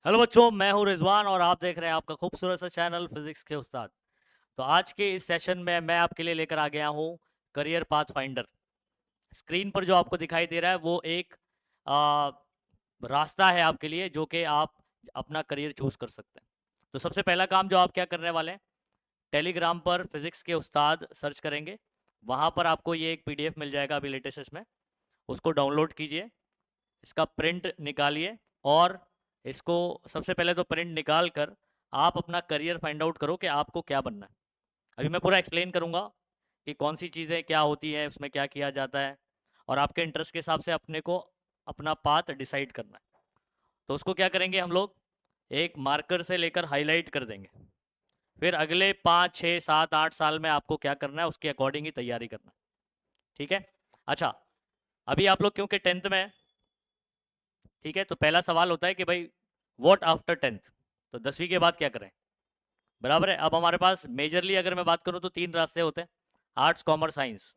Hello बच्चों, मैं हूं रिजवान और आप देख रहे हैं आपका खूबसूरत सा चैनल फिजिक्स के उस्ताद। तो आज के इस सेशन में मैं आपके लिए लेकर आ गया हूं करियर पाथ फाइंडर। स्क्रीन पर जो आपको दिखाई दे रहा है वो एक आ, रास्ता है आपके लिए जो कि आप अपना करियर चूज कर सकते हैं। तो सबसे पहला काम जो आप क्या करने वाले हैं, टेलीग्राम पर फिजिक्स के उस्ताद सर्च करेंगे। वहां पर आपको ये एक पीडीएफ मिल जाएगा अभी लेटेस्ट में। उसको डाउनलोड कीजिए, इसका प्रिंट निकालिए और इसको सबसे पहले तो प्रिंट निकाल कर आप अपना करियर फाइंड आउट करो कि आपको क्या बनना है। अभी मैं पूरा एक्सप्लेन करूंगा कि कौन सी चीज़ें क्या होती हैं, उसमें क्या किया जाता है और आपके इंटरेस्ट के हिसाब से अपने को अपना पाथ डिसाइड करना है। तो उसको क्या करेंगे हम लोग, एक मार्कर से लेकर हाईलाइट कर देंगे। फिर अगले 5 6 7 8 साल में आपको क्या करना है उसके अकॉर्डिंग ही तैयारी करना है। ठीक है। अच्छा, अभी आप लोग क्योंकि टेंथ में, ठीक है, तो पहला सवाल होता है कि भाई व्हाट आफ्टर टेंथ, तो 10वीं के बाद क्या करें। बराबर है। अब हमारे पास मेजरली अगर मैं बात करूं तो 3 रास्ते होते हैं, आर्ट्स कॉमर्स साइंस।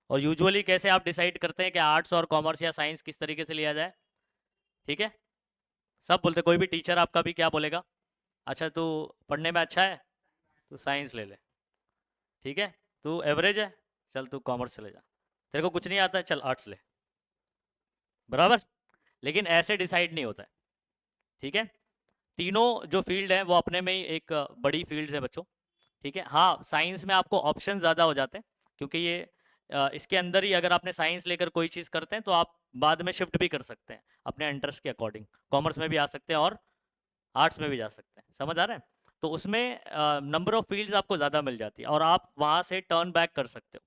और यूजुअली कैसे आप डिसाइड करते हैं कि आर्ट्स और कॉमर्स या साइंस किस तरीके से लिया जाए। ठीक है, सब बोलते, कोई भी टीचर आपका भी क्या बोलेगा, अच्छा तू पढ़ने में अच्छा है तू साइंस ले ले, ठीक है, तू एवरेज है चल तू कॉमर्स चले जा, तेरे को कुछ नहीं आता है चल आर्ट्स ले। बराबर। लेकिन ऐसे डिसाइड नहीं होता है। ठीक है, तीनों जो फील्ड है वो अपने में ही एक बड़ी फील्ड है बच्चों। ठीक है, हाँ साइंस में आपको ऑप्शन ज़्यादा हो जाते हैं क्योंकि ये इसके अंदर ही अगर आपने साइंस लेकर कोई चीज़ करते हैं तो आप बाद में शिफ्ट भी कर सकते हैं अपने इंटरेस्ट के अकॉर्डिंग। कॉमर्स में भी आ सकते हैं और आर्ट्स में भी जा सकते हैं, समझ आ रहा है। तो उसमें नंबर ऑफ फील्ड्स आपको ज़्यादा मिल जाती है और आप वहाँ से टर्न बैक कर सकते हो।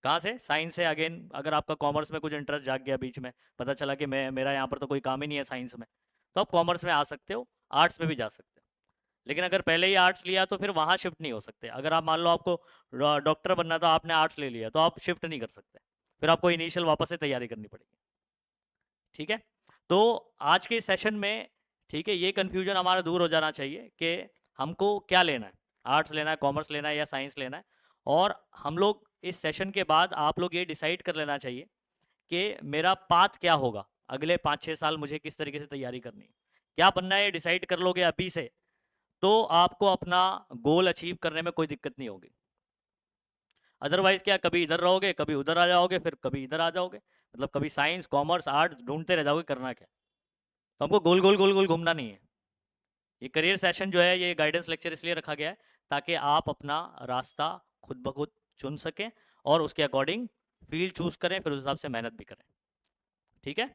कहाँ से? साइंस से अगेन, अगर आपका कॉमर्स में कुछ इंटरेस्ट जाग गया बीच में, पता चला कि मैं मेरा यहाँ पर तो कोई काम ही नहीं है साइंस में, तो आप कॉमर्स में आ सकते हो, आर्ट्स में भी जा सकते हो। लेकिन अगर पहले ही आर्ट्स लिया तो फिर वहाँ शिफ्ट नहीं हो सकते। अगर आप मान लो आपको डॉक्टर बनना था, आपने आर्ट्स ले लिया, तो आप शिफ्ट नहीं कर सकते, फिर आपको इनिशियल वापस से तैयारी करनी पड़ेगी। ठीक है, तो आज के सेशन में, ठीक है, ये कन्फ्यूजन हमारा दूर हो जाना चाहिए कि हमको क्या लेना है, आर्ट्स लेना है, कॉमर्स लेना है या साइंस लेना है। और हम लोग इस सेशन के बाद आप लोग ये डिसाइड कर लेना चाहिए कि मेरा पाथ क्या होगा, अगले 5 6 साल मुझे किस तरीके से तैयारी करनी है, क्या बनना है, ये डिसाइड कर लोगे अभी से, तो आपको अपना गोल अचीव करने में कोई दिक्कत नहीं होगी। अदरवाइज क्या, कभी इधर रहोगे कभी उधर आ जाओगे, फिर कभी इधर आ जाओगे, मतलब कभी साइंस कॉमर्स आर्ट्स ढूंढते रह जाओगे करना क्या। तो हमको गोल गोल गोल गोल घूमना नहीं है। ये करियर सेशन जो है, ये गाइडेंस लेक्चर इसलिए रखा गया है ताकि आप अपना रास्ता खुद ब खुद चुन सकें और उसके अकॉर्डिंग फील्ड चूज करें, फिर उस हिसाब से मेहनत भी करें। ठीक है,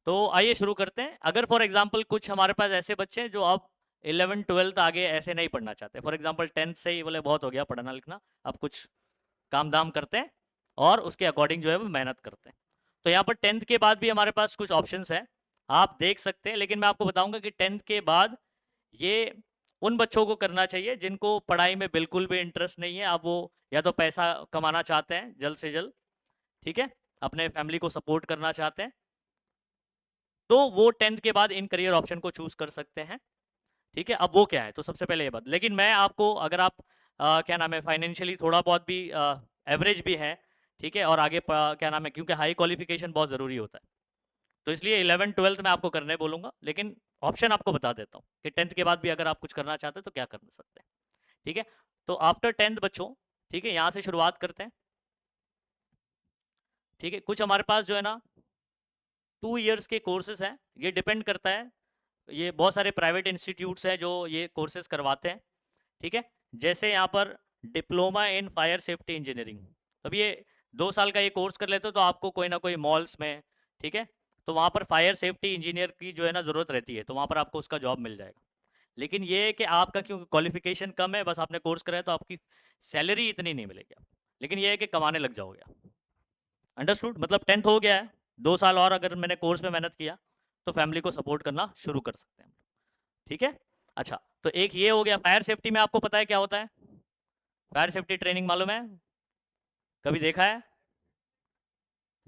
तो आइए शुरू करते हैं। अगर फॉर एग्जांपल कुछ हमारे पास ऐसे बच्चे हैं जो अब 11 12 आगे ऐसे नहीं पढ़ना चाहते, फॉर एग्जांपल 10th से ही बोले बहुत हो गया पढ़ना लिखना, अब कुछ काम धाम करते हैं और उसके अकॉर्डिंग जो है वो मेहनत करते हैं। तो यहाँ पर 10th के बाद भी हमारे पास कुछ ऑप्शंस है, आप देख सकते हैं। लेकिन मैं आपको बताऊंगा कि 10th के बाद ये उन बच्चों को करना चाहिए जिनको पढ़ाई में बिल्कुल भी इंटरेस्ट नहीं है। अब वो या तो पैसा कमाना चाहते हैं जल्द से जल्द, ठीक है, अपने फैमिली को सपोर्ट करना चाहते हैं, तो वो 10th के बाद इन करियर ऑप्शन को चूज कर सकते हैं। ठीक है, अब वो क्या है, तो सबसे पहले ये बात। लेकिन मैं आपको, अगर आप क्या नाम है फाइनेंशियली थोड़ा बहुत भी एवरेज भी है, ठीक है, और आगे क्या नाम है, क्योंकि हाई क्वालिफिकेशन बहुत ज़रूरी होता है, तो इसलिए 11 12 मैं आपको करने बोलूँगा। लेकिन ऑप्शन आपको बता देता हूँ कि 10th के बाद भी अगर आप कुछ करना चाहते हैं तो क्या कर सकते हैं। ठीक है, तो आफ्टर 10th बच्चों, ठीक है, यहाँ से शुरुआत करते हैं। ठीक है, कुछ हमारे पास जो है ना 2 years के कोर्सेज हैं, ये डिपेंड करता है, ये बहुत सारे प्राइवेट इंस्टीट्यूट्स हैं जो ये कोर्सेज करवाते हैं। ठीक है, जैसे यहाँ पर diploma in fire safety engineering, अब ये 2 साल का ये कोर्स कर लेते हो तो आपको कोई ना कोई मॉल्स में, ठीक है, तो वहाँ पर फायर सेफ्टी इंजीनियर की जो है ना ज़रूरत रहती है, तो वहाँ पर आपको उसका जॉब मिल जाएगा। लेकिन ये है कि आपका क्योंकि क्वालिफिकेशन कम है, बस आपने कोर्स कराया, तो आपकी सैलरी इतनी नहीं मिलेगी आपको, लेकिन ये है कि कमाने लग जाओगे आप। अंडरस्टूड, मतलब 10th हो गया है, 2 साल और अगर मैंने कोर्स में मेहनत किया तो फैमिली को सपोर्ट करना शुरू कर सकते हैं। ठीक है, अच्छा, तो एक ये हो गया। फायर सेफ्टी में आपको पता है क्या होता है, फायर सेफ्टी ट्रेनिंग मालूम है, कभी देखा है?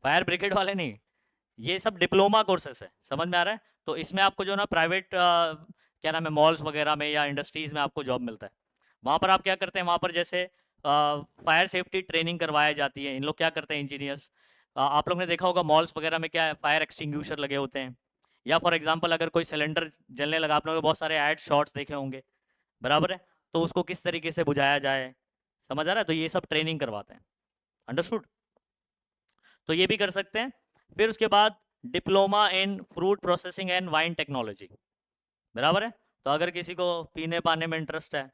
फायर ब्रिगेड वाले नहीं, ये सब डिप्लोमा कोर्सेस है, समझ में आ रहा है। तो इसमें आपको जो ना प्राइवेट क्या नाम है मॉल्स वगैरह में या इंडस्ट्रीज में आपको जॉब मिलता है। वहाँ पर आप क्या करते हैं, वहाँ पर जैसे फायर सेफ्टी ट्रेनिंग करवाई जाती है। इन लोग क्या करते हैं इंजीनियर्स, आप लोग ने देखा होगा मॉल्स वगैरह में क्या फायर एक्सटिंग्विशर लगे होते हैं, या फॉर एग्जांपल अगर कोई सिलेंडर जलने लगा, आपने बहुत सारे ऐड शॉट्स देखे होंगे, बराबर है, तो उसको किस तरीके से बुझाया जाए, समझ आ रहा है, तो ये सब ट्रेनिंग करवाते हैं, अंडरस्टूड, तो ये भी कर सकते हैं। फिर उसके बाद diploma in fruit processing and wine technology, बराबर है, तो अगर किसी को पीने पाने में इंटरेस्ट है,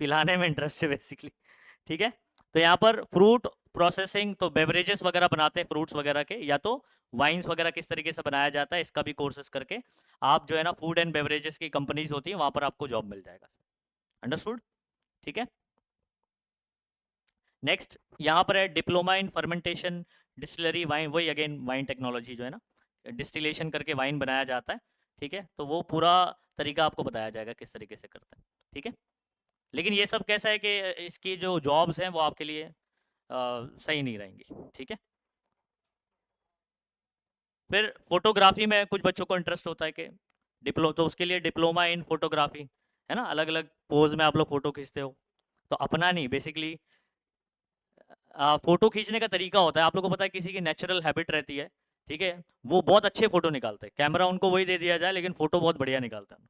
पिलाने में इंटरेस्ट है बेसिकली, ठीक है, तो यहाँ पर फ्रूट प्रोसेसिंग, तो बेवरेजेस वगैरह बनाते हैं फ्रूट्स वगैरह के, या तो वाइन्स वगैरह किस तरीके से बनाया जाता है, इसका भी कोर्सेज करके आप जो है ना फूड एंड बेवरेजेस की कंपनीज होती है वहां पर आपको जॉब मिल जाएगा, अंडरस्टूड, ठीक है। नेक्स्ट यहाँ पर है diploma in fermentation distillery wine, वही अगेन वाइन टेक्नोलॉजी जो है ना, डिस्टिलेशन करके वाइन बनाया जाता है, ठीक है, तो वो पूरा तरीका आपको बताया जाएगा किस तरीके से करते हैं, ठीक है। लेकिन ये सब कैसा है कि इसकी जो जॉब्स हैं वो आपके लिए सही नहीं रहेंगी, ठीक है। फिर फोटोग्राफी में कुछ बच्चों को इंटरेस्ट होता है कि तो उसके लिए डिप्लोमा इन फोटोग्राफी है ना, अलग अलग पोज में आप लोग फोटो खींचते हो, तो अपना नहीं, बेसिकली फोटो खींचने का तरीका होता है, आप लोगों को पता है किसी की नेचुरल हैबिट रहती है, ठीक है, वो बहुत अच्छे फोटो निकालते हैं, कैमरा उनको वही दे दिया जाए लेकिन फोटो बहुत बढ़िया निकालते हैं,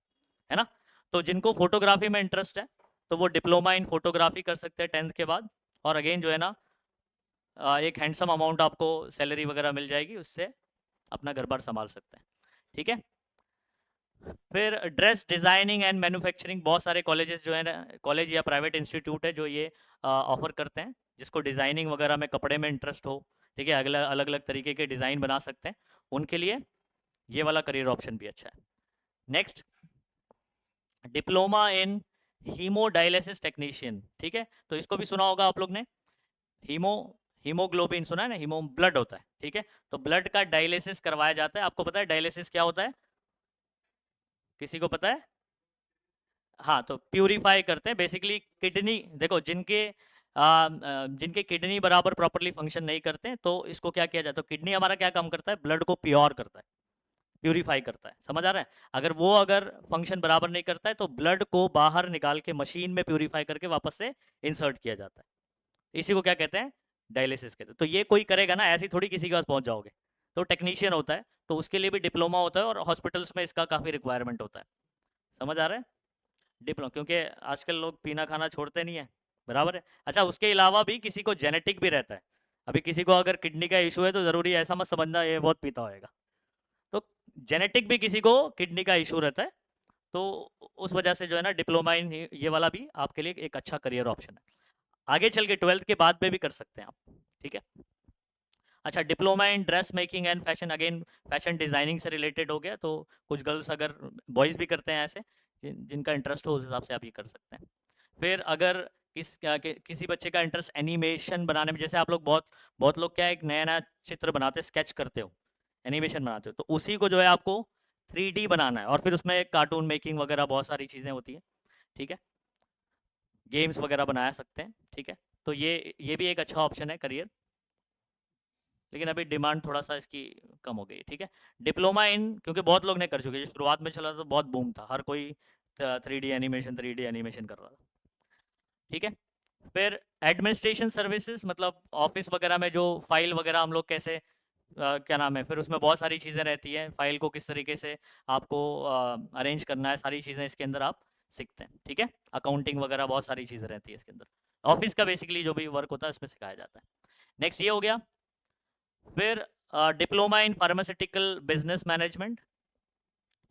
है ना, तो जिनको फोटोग्राफी में इंटरेस्ट है तो वो डिप्लोमा इन फोटोग्राफी कर सकते हैं 10th के बाद, और अगेन जो है ना एक हैंडसम अमाउंट आपको सैलरी वगैरह मिल जाएगी, उससे अपना घर बार संभाल सकते हैं, ठीक है। फिर ड्रेस डिज़ाइनिंग एंड मैन्युफैक्चरिंग, बहुत सारे कॉलेजेस जो है ना, कॉलेज या प्राइवेट इंस्टीट्यूट है जो ये ऑफर करते हैं, जिसको डिज़ाइनिंग वगैरह में कपड़े में इंटरेस्ट हो, ठीक है, अगला अलग अलग तरीके के डिज़ाइन बना सकते हैं, उनके लिए ये वाला करियर ऑप्शन भी अच्छा है। Next diploma in haemodialysis technician, ठीक है, तो इसको भी सुना होगा आप लोग ने, हीमोग्लोबिन सुना है ना, हीमो ब्लड होता है, ठीक है, तो ब्लड का डायलिसिस करवाया जाता है, आपको पता है डायलिसिस क्या होता है, किसी को पता है? हाँ, तो प्यूरिफाई करते हैं बेसिकली, किडनी देखो जिनके किडनी बराबर प्रॉपरली फंक्शन नहीं करते हैं, तो इसको क्या किया जाता है, तो किडनी हमारा क्या काम करता है, ब्लड को प्योर करता है, प्यूरिफाई करता है, समझ आ रहा है, अगर फंक्शन बराबर नहीं करता है तो ब्लड को बाहर निकाल के मशीन में प्यूरिफाई करके वापस से इंसर्ट किया जाता है, इसी को क्या कहते हैं, डायलिसिस कहते हैं। तो ये कोई करेगा ना, ऐसी थोड़ी किसी के पास पहुंच जाओगे, तो टेक्नीशियन होता है, तो उसके लिए भी डिप्लोमा होता है, और हॉस्पिटल्स में इसका काफ़ी रिक्वायरमेंट होता है, समझ आ रहा है, डिप्लोमा, क्योंकि आजकल लोग पीना खाना छोड़ते नहीं है, बराबर है। अच्छा, उसके अलावा भी किसी को जेनेटिक भी रहता है, अभी किसी को अगर किडनी का इशू है तो ज़रूरी ऐसा मत समझना ये बहुत पीता होएगा, तो जेनेटिक भी किसी को किडनी का इशू रहता है, तो उस वजह से जो है ना डिप्लोमा इन ये वाला भी आपके लिए एक अच्छा करियर ऑप्शन है, आगे चल के 12th के बाद में भी कर सकते हैं आप, ठीक है। अच्छा, diploma in dress making and fashion, again fashion designing से रिलेटेड हो गया, तो कुछ गर्ल्स अगर बॉयज़ भी करते हैं ऐसे, जिनका इंटरेस्ट हो उस हिसाब से आप ये कर सकते हैं। फिर अगर किसी बच्चे का इंटरेस्ट एनिमेशन बनाने में, जैसे आप लोग बहुत बहुत लोग क्या एक नया नया चित्र बनाते, स्केच करते हो, एनिमेशन बनाते हो, तो उसी को जो है आपको 3D बनाना है, और फिर उसमें कार्टून मेकिंग वगैरह बहुत सारी चीज़ें होती हैं, ठीक है, गेम्स वगैरह बनाया सकते हैं, ठीक है, तो ये भी एक अच्छा ऑप्शन है करियर, लेकिन अभी डिमांड थोड़ा सा इसकी कम हो गई, ठीक है। डिप्लोमा इन, क्योंकि बहुत लोग ने कर चुके हैं, शुरुआत में चला तो बहुत बूम था, हर कोई 3D एनिमेशन कर रहा था, ठीक है। फिर एडमिनिस्ट्रेशन सर्विसेज, मतलब ऑफिस वगैरह में जो फाइल वगैरह हम लोग कैसे क्या नाम है, फिर उसमें बहुत सारी चीज़ें रहती हैं, फाइल को किस तरीके से आपको अरेंज करना है, सारी चीज़ें इसके अंदर आप सीखते हैं, ठीक है, अकाउंटिंग वगैरह बहुत सारी चीज़ें रहती है इसके अंदर, ऑफिस का बेसिकली जो भी वर्क होता है उसमें सिखाया जाता है। नेक्स्ट ये हो गया। फिर diploma in pharmaceutical business management,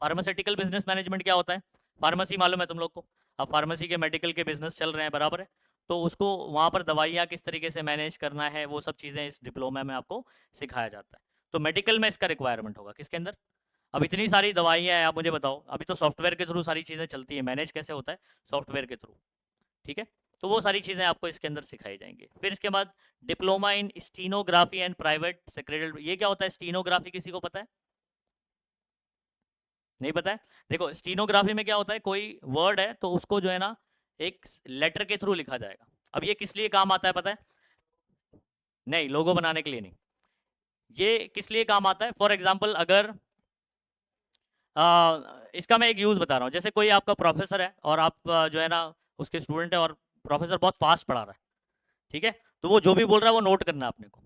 pharmaceutical business management क्या होता है, फार्मेसी मालूम है तुम लोग को, अब फार्मेसी के मेडिकल के बिजनेस चल रहे हैं, बराबर है, तो उसको वहाँ पर दवाइयाँ किस तरीके से मैनेज करना है, वो सब चीज़ें इस डिप्लोमा में आपको सिखाया जाता है, तो मेडिकल में इसका रिक्वायरमेंट होगा, किसके अंदर, अब इतनी सारी दवाइयाँ हैं, आप मुझे बताओ, अभी तो सॉफ्टवेयर के थ्रू सारी चीज़ें चलती है, मैनेज कैसे होता है, सॉफ्टवेयर के थ्रू, ठीक है, तो वो सारी चीज़ें आपको इसके अंदर सिखाई जाएंगी। फिर इसके बाद diploma in stenography and private secretary, ये क्या होता है स्टीनोग्राफी, किसी को पता है, नहीं पता है, देखो स्टीनोग्राफी में क्या होता है, कोई वर्ड है तो उसको जो है ना एक लेटर के थ्रू लिखा जाएगा, अब ये किस लिए काम आता है पता है, नहीं लोगो बनाने के लिए नहीं, ये किस लिए काम आता है, फॉर एग्जाम्पल अगर इसका मैं एक यूज़ बता रहा हूँ, जैसे कोई आपका प्रोफेसर है और आप जो है ना उसके स्टूडेंट है, और प्रोफेसर बहुत फास्ट पढ़ा रहा है, ठीक है, तो वो जो भी बोल रहा है वो नोट करना है अपने को,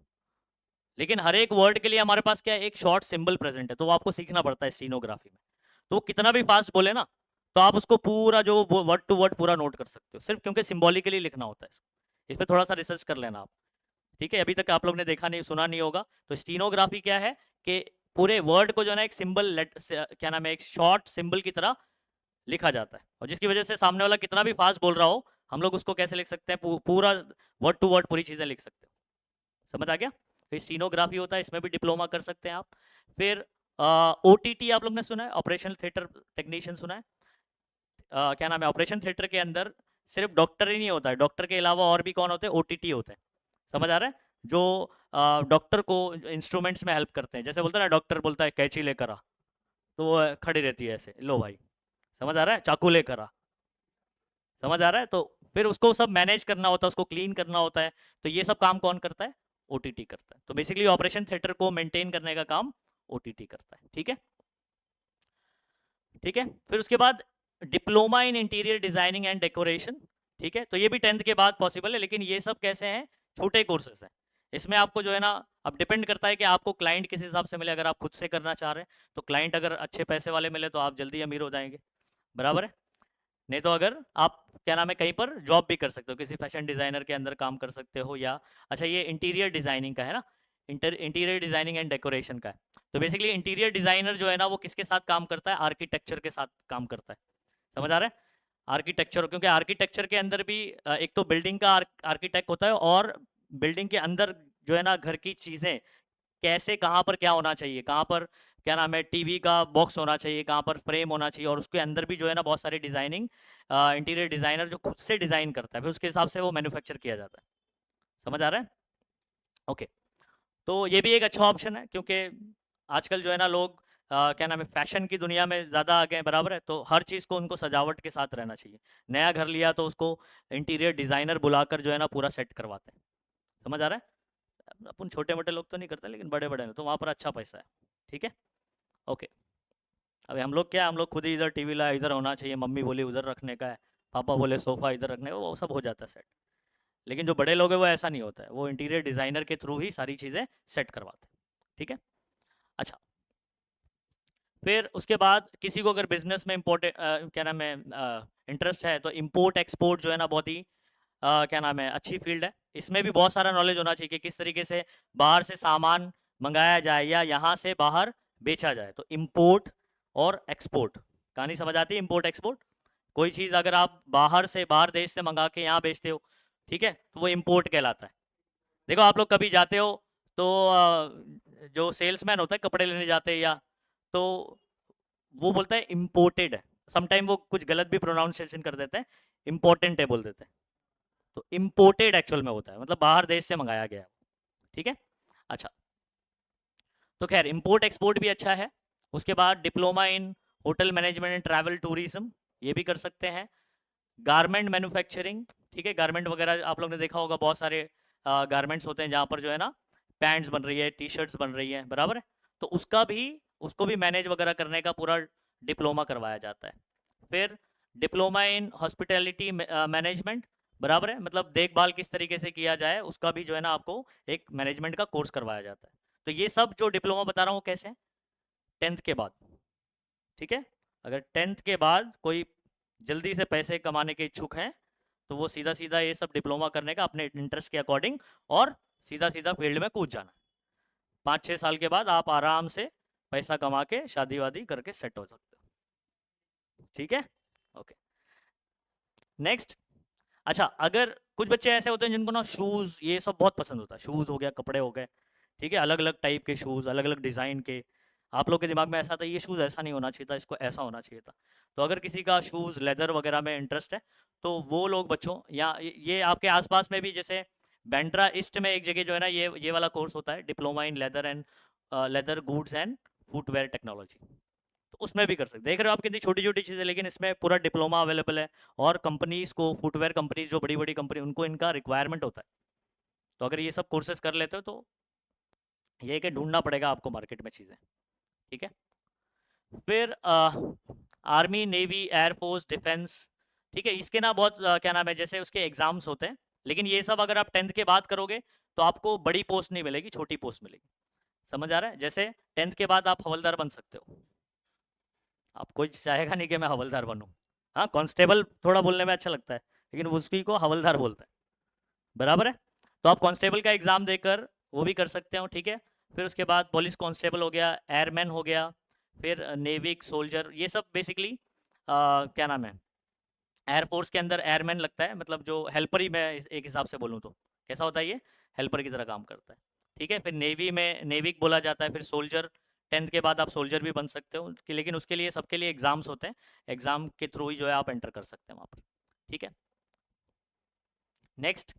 लेकिन हर एक वर्ड के लिए हमारे पास क्या है, एक शॉर्ट सिंबल प्रेजेंट है, तो वो आपको सीखना पड़ता है स्टीनोग्राफी में। तो वो कितना भी फास्ट बोले ना, तो आप उसको पूरा जो वर्ड टू वर्ड पूरा नोट कर सकते हो, सिर्फ क्योंकि सिंबॉलिकली लिखना होता है इसको। इस पर थोड़ा सा रिसर्च कर लेना आप, ठीक है। अभी तक आप लोग ने देखा नहीं, सुना नहीं होगा। तो स्टीनोग्राफी क्या है कि पूरे वर्ड को जो है ना एक सिंबल, क्या नाम है, एक शॉर्ट सिंबल की तरह लिखा जाता है, और जिसकी वजह से सामने वाला कितना भी फास्ट बोल रहा हो, हम लोग उसको कैसे लिख सकते हैं, पूरा वर्ड टू वर्ड पूरी चीजें लिख सकते हो। समझ आ गया? तो स्टीनोग्राफी होता है, इसमें भी डिप्लोमा कर सकते हैं आप। फिर OTT आप लोग ने सुना है, ऑपरेशनल थिएटर टेक्नीशियन सुना है? क्या नाम है, ऑपरेशन थिएटर के अंदर सिर्फ डॉक्टर ही नहीं होता है, डॉक्टर के अलावा और भी कौन होते हैं, OTT होते हैं। समझ आ रहा है? जो डॉक्टर को इंस्ट्रूमेंट्स में हेल्प करते हैं, जैसे बोलते हैं ना, डॉक्टर बोलता है कैंची लेकर आ, तो वो खड़ी रहती है ऐसे, लो भाई। समझ आ रहा है? चाकू लेकर आ। समझ आ रहा है? तो फिर उसको सब मैनेज करना होता है, उसको क्लीन करना होता है। तो ये सब काम कौन करता है? OTT करता है। तो बेसिकली ऑपरेशन थिएटर को मेंटेन करने का काम OTT करता है। ठीक है, ठीक है। फिर उसके बाद diploma in interior designing and decoration. ठीक है, तो ये भी 10th के बाद पॉसिबल है, लेकिन ये सब कैसे हैं, छोटे कोर्सेज हैं। इसमें आपको जो है ना, अब डिपेंड करता है कि आपको क्लाइंट किस हिसाब से मिले। अगर आप खुद से करना चाह रहे हैं तो क्लाइंट अगर अच्छे पैसे वाले मिले तो आप जल्दी अमीर हो जाएंगे, बराबर है। नहीं तो अगर आप, क्या नाम है, कहीं पर जॉब भी कर सकते हो, किसी फैशन डिजाइनर के अंदर काम कर सकते हो, या अच्छा ये इंटीरियर डिजाइनिंग का है ना, इंटीरियर डिजाइनिंग एंड डेकोरेशन का है। तो बेसिकली इंटीरियर डिजाइनर जो है ना, वो किसके साथ काम करता है, आर्किटेक्चर के साथ काम करता है। समझ आ रहा है? आर्किटेक्चर, क्योंकि आर्किटेक्चर के अंदर भी एक तो बिल्डिंग का आर्किटेक्ट होता है, और बिल्डिंग के अंदर जो है ना, घर की चीजें कैसे, कहाँ पर क्या होना चाहिए, कहाँ पर, क्या नाम है, टीवी का बॉक्स होना चाहिए, कहाँ पर फ्रेम होना चाहिए, और उसके अंदर भी जो है ना बहुत सारी डिजाइनिंग, इंटीरियर डिजाइनर जो खुद से डिजाइन करता है, फिर उसके हिसाब से वो मैन्युफैक्चर किया जाता है। समझ आ रहा है? ओके। तो ये भी एक अच्छा ऑप्शन है, क्योंकि आजकल जो है ना लोग, क्या नाम है, फैशन की दुनिया में ज़्यादा आगे हैं, बराबर है। तो हर चीज़ को उनको सजावट के साथ रहना चाहिए। नया घर लिया तो उसको इंटीरियर डिज़ाइनर बुलाकर जो है ना पूरा सेट करवाते हैं। समझ आ रहा है? अपन छोटे मोटे लोग तो नहीं करते, लेकिन बड़े बड़े हैं तो वहाँ पर अच्छा पैसा है। ठीक है, ओके। अभी हम लोग क्या, हम लोग खुद ही इधर टीवी लाया, इधर होना चाहिए, मम्मी बोली उधर रखने का है, पापा बोले सोफ़ा इधर रखने का, वो सब हो जाता है सेट। लेकिन जो बड़े लोग हैं वो ऐसा नहीं होता है, वो इंटीरियर डिज़ाइनर के थ्रू ही सारी चीज़ें सेट करवाते हैं। ठीक है, अच्छा। फिर उसके बाद किसी को अगर बिजनेस में इम्पोर्टेंट, क्या नाम है, इंटरेस्ट है, तो इम्पोर्ट एक्सपोर्ट जो है ना बहुत ही, क्या नाम है, अच्छी फील्ड है। इसमें भी बहुत सारा नॉलेज होना चाहिए कि किस तरीके से बाहर से सामान मंगाया जाए या यहाँ से बाहर बेचा जाए। तो इम्पोर्ट और एक्सपोर्ट, कहानी समझ आती है? इम्पोर्ट एक्सपोर्ट, कोई चीज़ अगर आप बाहर से, बाहर देश से मंगा के यहाँ बेचते हो, ठीक है, तो वो इम्पोर्ट कहलाता है। देखो आप लोग कभी जाते हो तो जो सेल्समैन होता है, कपड़े लेने जाते हैं, या तो वो बोलता है इम्पोर्टेड है, समटाइम वो कुछ गलत भी प्रोनाउंसिएशन कर देते हैं, इम्पोर्टेंट है बोल देते हैं। तो इम्पोर्टेड एक्चुअल में होता है, मतलब बाहर देश से मंगाया गया है। ठीक है, अच्छा। तो खैर इम्पोर्ट एक्सपोर्ट भी अच्छा है। उसके बाद diploma in hotel management and travel tourism, ये भी कर सकते हैं। गारमेंट मैन्युफैक्चरिंग, ठीक है, गारमेंट वगैरह आप लोग ने देखा होगा, बहुत सारे गारमेंट्स होते हैं जहाँ पर जो है ना पैंट्स बन रही है, टी शर्ट्स बन रही है, बराबर है। तो उसको भी मैनेज वगैरह करने का पूरा डिप्लोमा करवाया जाता है। फिर डिप्लोमा इन हॉस्पिटैलिटी मैनेजमेंट, बराबर है, मतलब देखभाल किस तरीके से किया जाए, उसका भी जो है ना आपको एक मैनेजमेंट का कोर्स करवाया जाता है। तो ये सब जो डिप्लोमा बता रहा हूँ कैसे हैं, 10th के बाद। ठीक है, अगर 10th के बाद कोई जल्दी से पैसे कमाने के इच्छुक हैं, तो वो सीधा सीधा ये सब डिप्लोमा करने का अपने इंटरेस्ट के अकॉर्डिंग, और सीधा सीधा फील्ड में कूद जाना। 5-6 साल के बाद आप आराम से पैसा कमा के शादी वादी करके सेट हो सकते हो। ठीक है, ओके। नेक्स्ट, अच्छा, अगर कुछ बच्चे ऐसे होते हैं जिनको ना शूज़ ये सब बहुत पसंद होता है, शूज़ हो गया, कपड़े हो गए, ठीक है, अलग अलग टाइप के शूज़, अलग अलग डिज़ाइन के। आप लोग के दिमाग में ऐसा था, ये शूज़ ऐसा नहीं होना चाहिए था, इसको ऐसा होना चाहिए था। तो अगर किसी का शूज़ लेदर वगैरह में इंटरेस्ट है, तो वो लोग बच्चों, या ये आपके आसपास में भी, जैसे बैंड्रा ईस्ट में एक जगह जो है ना, ये वाला कोर्स होता है, diploma in leather and leather goods and footwear technology. तो उसमें भी कर सकते, देख रहे हो आप कितनी छोटी छोटी चीज़ें, लेकिन इसमें पूरा डिप्लोमा अवेलेबल है। और कंपनीज को, फुटवेयर कंपनीज जो बड़ी बड़ी कंपनी, उनको इनका रिक्वायरमेंट होता है। तो अगर ये सब कोर्सेज कर लेते हो तो ये कि ढूंढना पड़ेगा आपको मार्केट में चीज़ें। ठीक है, फिर आर्मी, नेवी, एयरफोर्स, डिफेंस, ठीक है, इसके ना बहुत क्या नाम है, जैसे उसके एग्जाम्स होते हैं। लेकिन ये सब अगर आप 10th के बाद करोगे तो आपको बड़ी पोस्ट नहीं मिलेगी, छोटी पोस्ट मिलेगी। समझ आ रहा है? जैसे 10th के बाद आप हवलदार बन सकते हो, आप कोई चाहेगा नहीं कि मैं हवलदार बनूं। हाँ, कांस्टेबल थोड़ा बोलने में अच्छा लगता है, लेकिन उसकी को हवलदार बोलता है, बराबर है? तो आप कांस्टेबल का एग्जाम देकर वो भी कर सकते हो, ठीक है। फिर उसके बाद पुलिस कांस्टेबल हो गया, एयरमैन हो गया, फिर नेविक सोल्जर, ये सब बेसिकली क्या नाम है, एयरफोर्स के अंदर एयरमैन लगता है, मतलब जो हेल्पर ही मैं एक हिसाब से बोलूँ तो कैसा होता है, ये हेल्पर की तरह काम करता है, ठीक है। फिर नेवी में नेविक बोला जाता है, फिर सोल्जर, 10th के बाद आप सोल्जर भी बन सकते हो लेकिन उसके लिए सबके लिए एग्जाम्स होते हैं, एग्जाम के थ्रू ही जो है आप एंटर कर सकते हैं वहाँ पर, ठीक है। नेक्स्ट,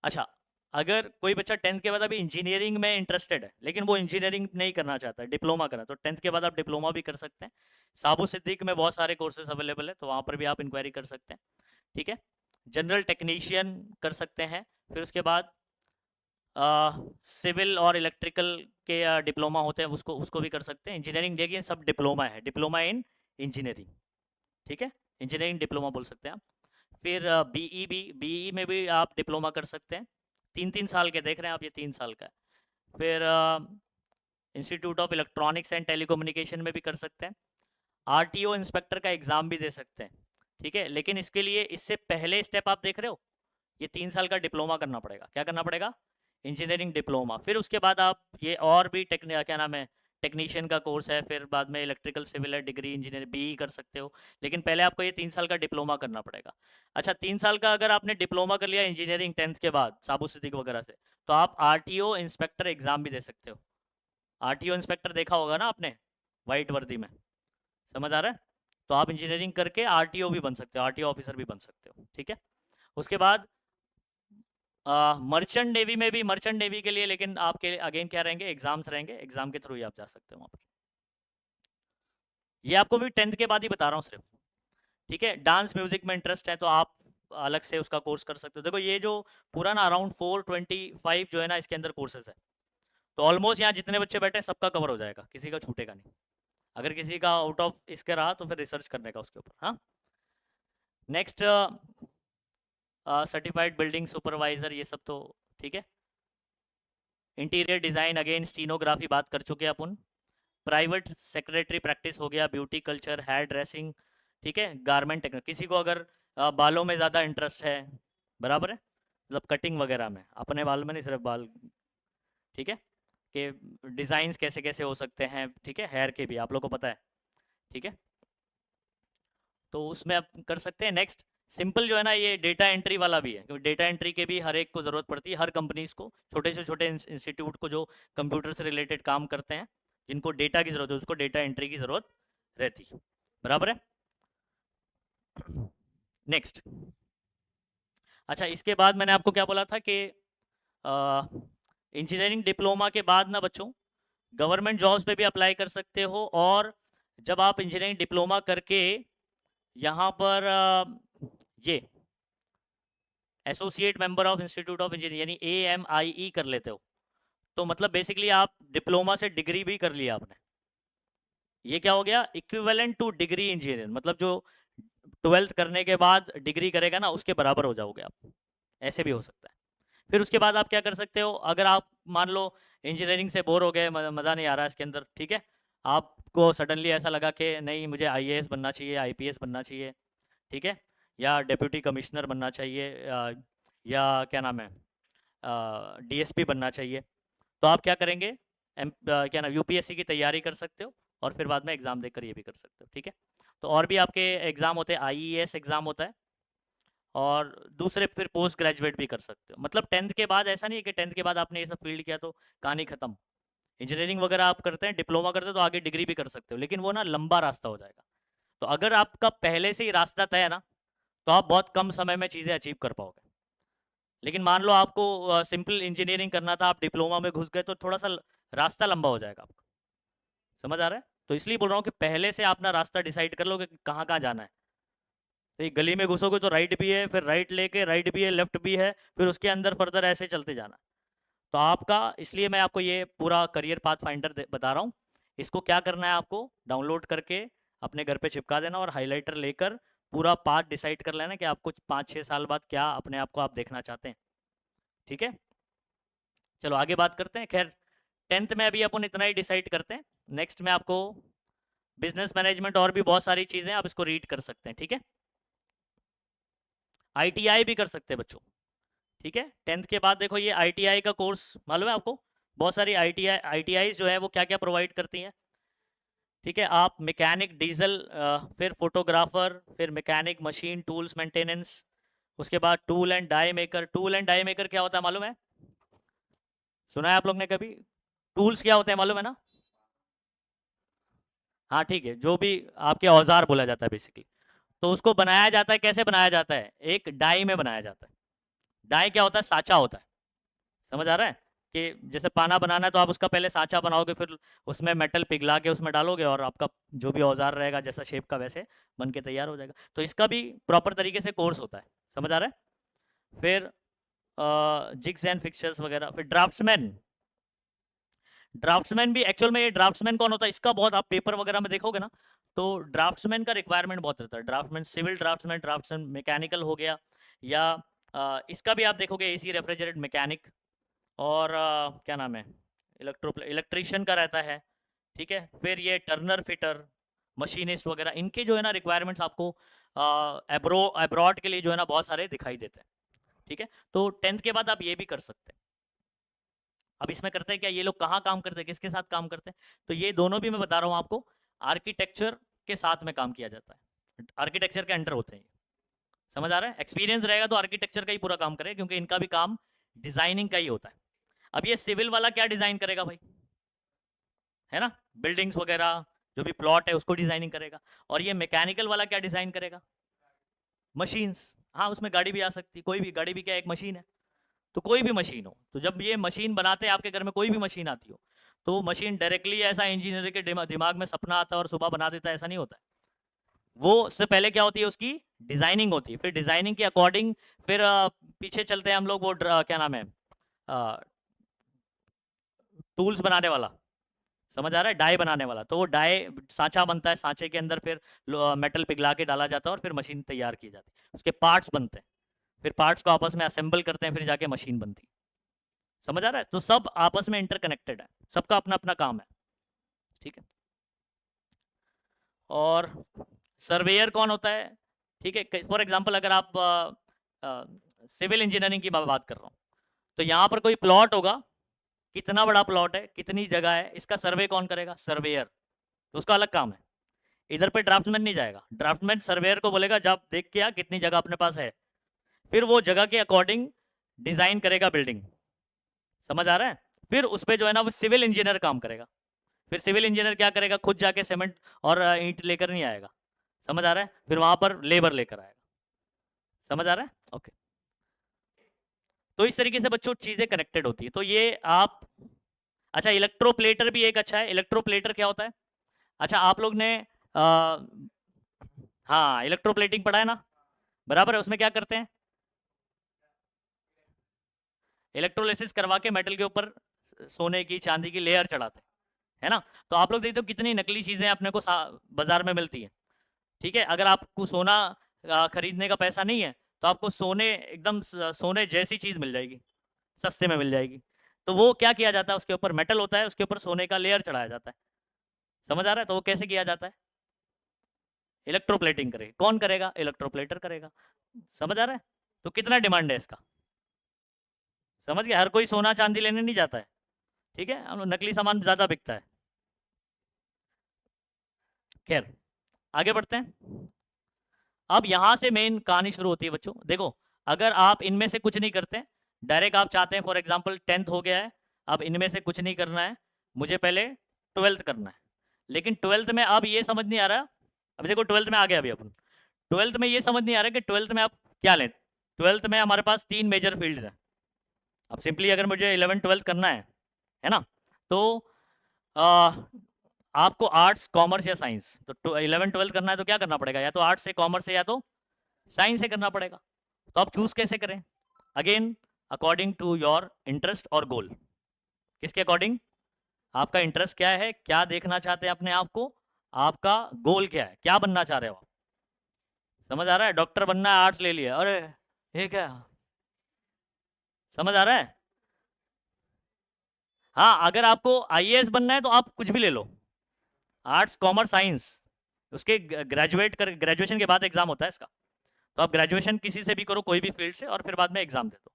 अच्छा, अगर कोई बच्चा 10th के बाद अभी इंजीनियरिंग में इंटरेस्टेड है लेकिन वो इंजीनियरिंग नहीं करना चाहता है, डिप्लोमा करना, तो 10th के बाद आप डिप्लोमा भी कर सकते हैं। साबू सिद्दीक में बहुत सारे कोर्सेज अवेलेबल है, तो वहाँ पर भी आप इंक्वायरी कर सकते हैं, ठीक है। जनरल टेक्नीशियन कर सकते हैं, फिर उसके बाद सिविल और इलेक्ट्रिकल के डिप्लोमा होते हैं, उसको उसको भी कर सकते हैं। इंजीनियरिंग देखिए सब डिप्लोमा है, डिप्लोमा इन इंजीनियरिंग, ठीक है, इंजीनियरिंग डिप्लोमा बोल सकते हैं आप। फिर बीई भी, बीई में भी आप डिप्लोमा कर सकते हैं, 3-3 साल के देख रहे हैं आप, ये 3 साल का है। फिर institute of electronics and telecommunication में भी कर सकते हैं। आरटीओ इंस्पेक्टर का एग्ज़ाम भी दे सकते हैं, ठीक है। लेकिन इसके लिए इससे पहले स्टेप आप देख रहे हो, ये 3 साल का डिप्लोमा करना पड़ेगा। क्या करना पड़ेगा? Engineering diploma. फिर उसके बाद आप ये और भी क्या नाम है, टेक्नीशियन का कोर्स है, फिर बाद में इलेक्ट्रिकल सिविल है, डिग्री इंजीनियर बीई कर सकते हो, लेकिन पहले आपको ये 3 साल का डिप्लोमा करना पड़ेगा। अच्छा, 3 साल का अगर आपने डिप्लोमा कर लिया इंजीनियरिंग 10th के बाद साबू सिद्दीक वगैरह से, तो आप आरटीओ इंस्पेक्टर एग्जाम भी दे सकते हो। आरटीओ इंस्पेक्टर देखा होगा ना आपने, वाइट वर्दी में, समझ आ रहा है? तो आप इंजीनियरिंग करके आरटीओ भी बन सकते हो, आरटीओ ऑफिसर भी बन सकते हो, ठीक है। उसके बाद मर्चेंट नेवी में भी, मर्चेंट नेवी के लिए लेकिन आपके अगेन क्या रहेंगे, एग्जाम्स रहेंगे, एग्जाम के थ्रू ही आप जा सकते हो वहाँ पर। ये आपको भी 10th के बाद ही बता रहा हूँ सिर्फ, ठीक है। डांस म्यूजिक में इंटरेस्ट है तो आप अलग से उसका कोर्स कर सकते हो। देखो ये जो पूरा ना अराउंड 425 जो है ना इसके अंदर कोर्सेज है, तो ऑलमोस्ट यहाँ जितने बच्चे बैठे हैं सबका कवर हो जाएगा, किसी का छूटेगा नहीं। अगर किसी का आउट ऑफ इसके रहा तो फिर रिसर्च करने का उसके ऊपर। हाँ, नेक्स्ट, सर्टिफाइड बिल्डिंग सुपरवाइजर, ये सब तो ठीक है। इंटीरियर डिज़ाइन, अगेन स्टीनोग्राफी बात कर चुके हैं अपन। प्राइवेट सेक्रेटरी प्रैक्टिस हो गया, ब्यूटी कल्चर, हेयर ड्रेसिंग, ठीक है। गारमेंट टेक्निक, किसी को अगर बालों में ज़्यादा इंटरेस्ट है, बराबर है, मतलब कटिंग वगैरह में, अपने बाल में नहीं सिर्फ बाल, ठीक है, कि डिज़ाइंस कैसे कैसे हो सकते हैं, ठीक है, हेयर के भी आप लोग को पता है, ठीक है, तो उसमें आप कर सकते हैं। नेक्स्ट, सिंपल जो है ना, ये डेटा एंट्री वाला भी है, क्योंकि डेटा एंट्री के भी हर एक को ज़रूरत पड़ती है, हर कंपनीज को, छोटे से छोटे इंस्टीट्यूट को जो कंप्यूटर से रिलेटेड काम करते हैं, जिनको डेटा की ज़रूरत है, उसको डेटा एंट्री की ज़रूरत रहती है, बराबर है। नेक्स्ट, अच्छा, इसके बाद मैंने आपको क्या बोला था कि इंजीनियरिंग डिप्लोमा के बाद ना बच्चों, गवर्नमेंट जॉब्स पे भी अप्लाई कर सकते हो, और जब आप इंजीनियरिंग डिप्लोमा करके यहाँ पर ये associate member of institute of engineering यानी AMIE कर लेते हो, तो मतलब बेसिकली आप डिप्लोमा से डिग्री भी कर लिया आपने। ये क्या हो गया, इक्विवेलेंट टू डिग्री इंजीनियर, मतलब जो 12th करने के बाद डिग्री करेगा ना उसके बराबर हो जाओगे आप, ऐसे भी हो सकता है। फिर उसके बाद आप क्या कर सकते हो, अगर आप मान लो इंजीनियरिंग से बोर हो गए, मज़ा नहीं आ रहा है इसके अंदर, ठीक है, आपको सडनली ऐसा लगा कि नहीं मुझे IAS बनना चाहिए, IPS बनना चाहिए, ठीक है, या डिप्यूटी कमिश्नर बनना चाहिए, या क्या नाम है, DSP बनना चाहिए, तो आप क्या करेंगे, क्या नाम, UPSC की तैयारी कर सकते हो, और फिर बाद में एग्ज़ाम देकर ये भी कर सकते हो, ठीक है। तो और भी आपके एग्ज़ाम होते हैं, IES एग्ज़ाम होता है, और दूसरे फिर पोस्ट ग्रेजुएट भी कर सकते हो। मतलब 10th के बाद ऐसा नहीं है कि 10th के बाद आपने ये सब फील्ड किया तो कहानी खत्म। इंजीनियरिंग वगैरह आप करते हैं, डिप्लोमा करते हैं, तो आगे डिग्री भी कर सकते हो, लेकिन वो ना लंबा रास्ता हो जाएगा। तो अगर आपका पहले से ही रास्ता तय है ना, तो आप बहुत कम समय में चीज़ें अचीव कर पाओगे। लेकिन मान लो आपको सिंपल इंजीनियरिंग करना था, आप डिप्लोमा में घुस गए, तो थोड़ा सा रास्ता लंबा हो जाएगा आपका। समझ आ रहा है? तो इसलिए बोल रहा हूँ कि पहले से अपना रास्ता डिसाइड कर लो कि कहाँ कहाँ जाना है। तो एक गली में घुसोगे तो राइट भी है, फिर राइट लेके राइट भी है, लेफ्ट भी है, फिर उसके अंदर फर्दर ऐसे चलते जाना। तो आपका, इसलिए मैं आपको ये पूरा करियर पाथ फाइंडर बता रहा हूँ। इसको क्या करना है, आपको डाउनलोड करके अपने घर पे चिपका देना, और हाईलाइटर लेकर पूरा पाथ डिसाइड कर लेना कि आपको 5-6 साल बाद क्या अपने आप को आप देखना चाहते हैं, ठीक है। चलो आगे बात करते हैं। खैर 10th में अभी अपन इतना ही डिसाइड करते हैं। नेक्स्ट में आपको बिजनेस मैनेजमेंट और भी बहुत सारी चीज़ें आप इसको रीड कर सकते हैं, ठीक है। ITI भी कर सकते हैं बच्चों, ठीक है। 10th के बाद देखो ये ITI का कोर्स मालूम है आपको, बहुत सारी ITI जो है वो क्या क्या प्रोवाइड करती हैं, ठीक है। आप मैकेनिक डीजल, फिर फोटोग्राफर, फिर मैकेनिक मशीन टूल्स मेंटेनेंस, उसके बाद tool and die maker. Tool and die maker क्या होता है मालूम है, सुना है आप लोग ने कभी? टूल्स क्या होते हैं मालूम है ना? हाँ ठीक है, जो भी आपके औजार बोला जाता है बेसिकली। तो उसको बनाया जाता है, कैसे बनाया जाता है? एक डाई में बनाया जाता है। डाई क्या होता है? साँचा होता है। समझ आ रहा है कि जैसे पाना बनाना है तो आप उसका पहले साँचा बनाओगे, फिर उसमें मेटल पिघला के उसमें डालोगे और आपका जो भी औजार रहेगा जैसा शेप का वैसे बन के तैयार हो जाएगा। तो इसका भी प्रॉपर तरीके से कोर्स होता है। समझ आ रहा है? फिर जिग्स एंड फिक्सचर्स वगैरह। फिर ड्राफ्ट्समैन। ड्राफ्ट्समैन भी एक्चुअल में, ये ड्राफ्ट्समैन कौन होता है इसका बहुत आप पेपर वगैरह में देखोगे ना, तो ड्राफ्ट्समैन का रिक्वायरमेंट बहुत रहता है। Draftsman, civil draftsman, draftsman mechanical हो गया, या इसका भी आप देखोगे AC रेफ्रिजरेट मैकेनिक, और क्या नाम है, इलेक्ट्रीशियन का रहता है, ठीक है। फिर ये टर्नर फिटर, मशीनिस्ट वगैरह, इनके जो है ना रिक्वायरमेंट्स आपको अब्रॉड के लिए जो है ना बहुत सारे दिखाई देते हैं, ठीक है। तो 10th के बाद आप ये भी कर सकते हैं। अब इसमें करते हैं क्या, ये लोग कहाँ काम करते हैं, किसके साथ काम करते हैं? तो ये दोनों भी मैं बता रहा हूँ आपको, आर्किटेक्चर के साथ में काम किया जाता है, आर्किटेक्चर के अंडर होते हैं। समझ आ रहा है? एक्सपीरियंस रहेगा तो आर्किटेक्चर का ही पूरा काम करेगा, क्योंकि इनका भी काम डिजाइनिंग का ही होता है। अब ये सिविल वाला क्या डिजाइन करेगा भाई, है ना, बिल्डिंग्स वगैरह, जो भी प्लॉट है उसको डिजाइनिंग करेगा। और ये मैकेनिकल वाला क्या डिजाइन करेगा? मशीन्स। हाँ, उसमें गाड़ी भी आ सकती है, कोई भी गाड़ी भी क्या एक मशीन है। तो कोई भी मशीन हो, तो जब ये मशीन बनाते हैं आपके घर में, कोई भी मशीन आती हो, तो मशीन डायरेक्टली ऐसा इंजीनियर के दिमाग में सपना आता है और सुबह बना देता है, ऐसा नहीं होता है। वो उससे पहले क्या होती है, उसकी डिजाइनिंग होती है, फिर डिजाइनिंग के अकॉर्डिंग फिर पीछे चलते हैं हम लोग, वो क्या नाम है, टूल्स बनाने वाला, समझ आ रहा है, डाई बनाने वाला। तो वो डाई सांचा बनता है, सांचे के अंदर फिर मेटल पिघला के डाला जाता है और फिर मशीन तैयार की जाती है, उसके पार्ट्स बनते हैं, फिर पार्ट्स को आपस में असेंबल करते हैं, फिर जाके मशीन बनती है। समझ आ रहा है? तो सब आपस में इंटरकनेक्टेड है, सबका अपना अपना काम है, ठीक है। और सर्वेयर कौन होता है, ठीक है। फॉर एग्जांपल अगर आप सिविल इंजीनियरिंग की बात कर रहा हूँ, तो यहाँ पर कोई प्लॉट होगा, कितना बड़ा प्लॉट है, कितनी जगह है, इसका सर्वे कौन करेगा? सर्वेयर। तो उसका अलग काम है। इधर पे ड्राफ्टमैन नहीं जाएगा, ड्राफ्टमैन सर्वेयर को बोलेगा जब देख के आ कितनी जगह अपने पास है, फिर वो जगह के अकॉर्डिंग डिजाइन करेगा बिल्डिंग। समझ आ रहा है? फिर उस पर जो है ना वो सिविल इंजीनियर काम करेगा। फिर सिविल इंजीनियर क्या करेगा, खुद जाके सीमेंट और ईंट लेकर नहीं आएगा। समझ आ रहा है? फिर वहां पर लेबर लेकर आएगा। समझ आ रहा है? ओके। तो इस तरीके से बच्चों चीजें कनेक्टेड होती है। तो ये आप, अच्छा इलेक्ट्रोप्लेटर भी एक अच्छा है। इलेक्ट्रोप्लेटर क्या होता है? अच्छा आप लोग ने हाँ इलेक्ट्रोप्लेटिंग पढ़ा है ना, बराबर है। उसमें क्या करते हैं, इलेक्ट्रोलिसिस करवा के मेटल के ऊपर सोने की चांदी की लेयर चढ़ाते हैं, है ना। तो आप लोग देखते हो कितनी नकली चीजें अपने को बाजार में मिलती हैं, ठीक है। अगर आपको सोना खरीदने का पैसा नहीं है, तो आपको सोने एकदम सोने जैसी चीज मिल जाएगी, सस्ते में मिल जाएगी। तो वो क्या किया जाता है, उसके ऊपर मेटल होता है, उसके ऊपर सोने का लेयर चढ़ाया जाता है। समझ आ रहा है? तो वो कैसे किया जाता है, इलेक्ट्रोप्लेटिंग करेगा। कौन करेगा? इलेक्ट्रोप्लेटर करेगा। समझ आ रहा है? तो कितना डिमांड है इसका, समझ गया। हर कोई सोना चांदी लेने नहीं जाता है, ठीक है, हम लोग नकली सामान ज्यादा बिकता है। खैर आगे बढ़ते हैं। अब यहां से मेन कहानी शुरू होती है बच्चों। देखो अगर आप इनमें से कुछ नहीं करते, डायरेक्ट आप चाहते हैं फॉर एग्जांपल 10th हो गया है, अब इनमें से कुछ नहीं करना है, मुझे पहले 12th करना है। लेकिन 12th में अब ये समझ नहीं आ रहा, अभी देखो 12th में आ गया, अभी अपन 12th में ये समझ नहीं आ रहा कि 12th में आप क्या लें। 12th में हमारे पास 3 मेजर फील्ड्स हैं। अब सिंपली अगर मुझे 11 12th करना है ना, तो आ, आपको आर्ट्स कॉमर्स या साइंस, तो 11 12th करना है तो क्या करना पड़ेगा, या तो आर्ट्स से, कॉमर्स से, या तो साइंस से करना पड़ेगा। तो आप चूज कैसे करें? Again according to your interest और गोल। किसके अकॉर्डिंग? आपका इंटरेस्ट क्या है, क्या देखना चाहते हैं अपने आप को, आपका गोल क्या है, क्या बनना चाह रहे हो आप। समझ आ रहा है? डॉक्टर बनना है, आर्ट्स ले लिया, अरे ये क्या, समझ आ रहा है? हाँ, अगर आपको आईएएस बनना है तो आप कुछ भी ले लो, आर्ट्स कॉमर्स साइंस, उसके ग्रेजुएशन के बाद एग्जाम होता है इसका। तो आप ग्रेजुएशन किसी से भी करो, कोई भी फील्ड से, और फिर बाद में एग्जाम दे दो।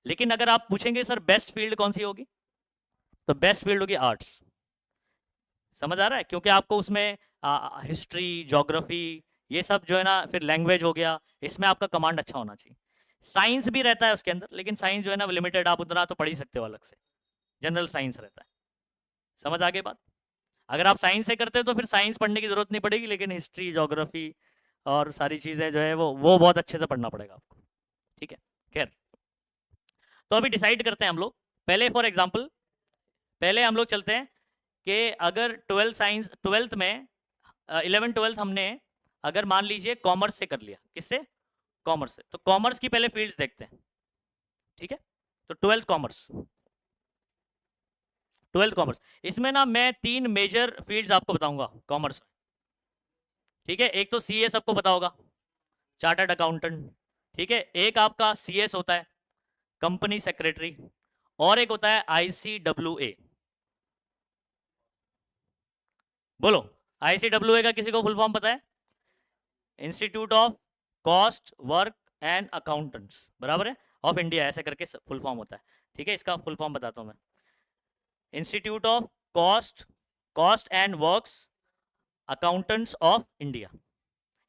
लेकिन अगर आप पूछेंगे सर बेस्ट फील्ड कौन सी होगी, तो बेस्ट फील्ड होगी आर्ट्स। समझ आ रहा है? क्योंकि आपको उसमें हिस्ट्री, ज्योग्राफी, ये सब जो है ना, फिर लैंग्वेज हो गया, इसमें आपका कमांड अच्छा होना चाहिए। साइंस भी रहता है उसके अंदर, लेकिन साइंस जो है ना लिमिटेड, आप उतना तो पढ़ ही सकते हो अलग से, जनरल साइंस रहता है। समझ आगे बात? अगर आप साइंस से करते हो तो फिर साइंस पढ़ने की जरूरत नहीं पड़ेगी, लेकिन हिस्ट्री, ज्योग्राफी और सारी चीजें जो है वो बहुत अच्छे से पढ़ना पड़ेगा आपको। ठीक है, खैर, तो अभी डिसाइड करते हैं हम लोग। पहले फॉर एग्जाम्पल, पहले हम लोग चलते हैं कि अगर 12th में 11th 12th हमने अगर मान लीजिए कॉमर्स से कर लिया, किससे? कॉमर्स से। तो कॉमर्स की पहले फील्ड्स देखते हैं, ठीक है? तो 12th कॉमर्स, इसमें ना मैं 3 मेजर फील्ड्स आपको बताऊंगा कॉमर्स में, ठीक है? एक तो सीए सबको पता होगा, चार्टर्ड अकाउंटेंट, ठीक है? एक आपका सीएस होता है, कंपनी सेक्रेटरी, और एक होता है आईसीडब्ल्यूए। बोलो, आईसीडब्ल्यूए का किसी को फुल फॉर्म पता है? Institute of cost work and accountants, बराबर है, ऑफ इंडिया, ऐसे करके फुल फॉर्म होता है। ठीक है, इसका फुल फॉर्म बताता हूं मैं, institute of cost and works accountants of India.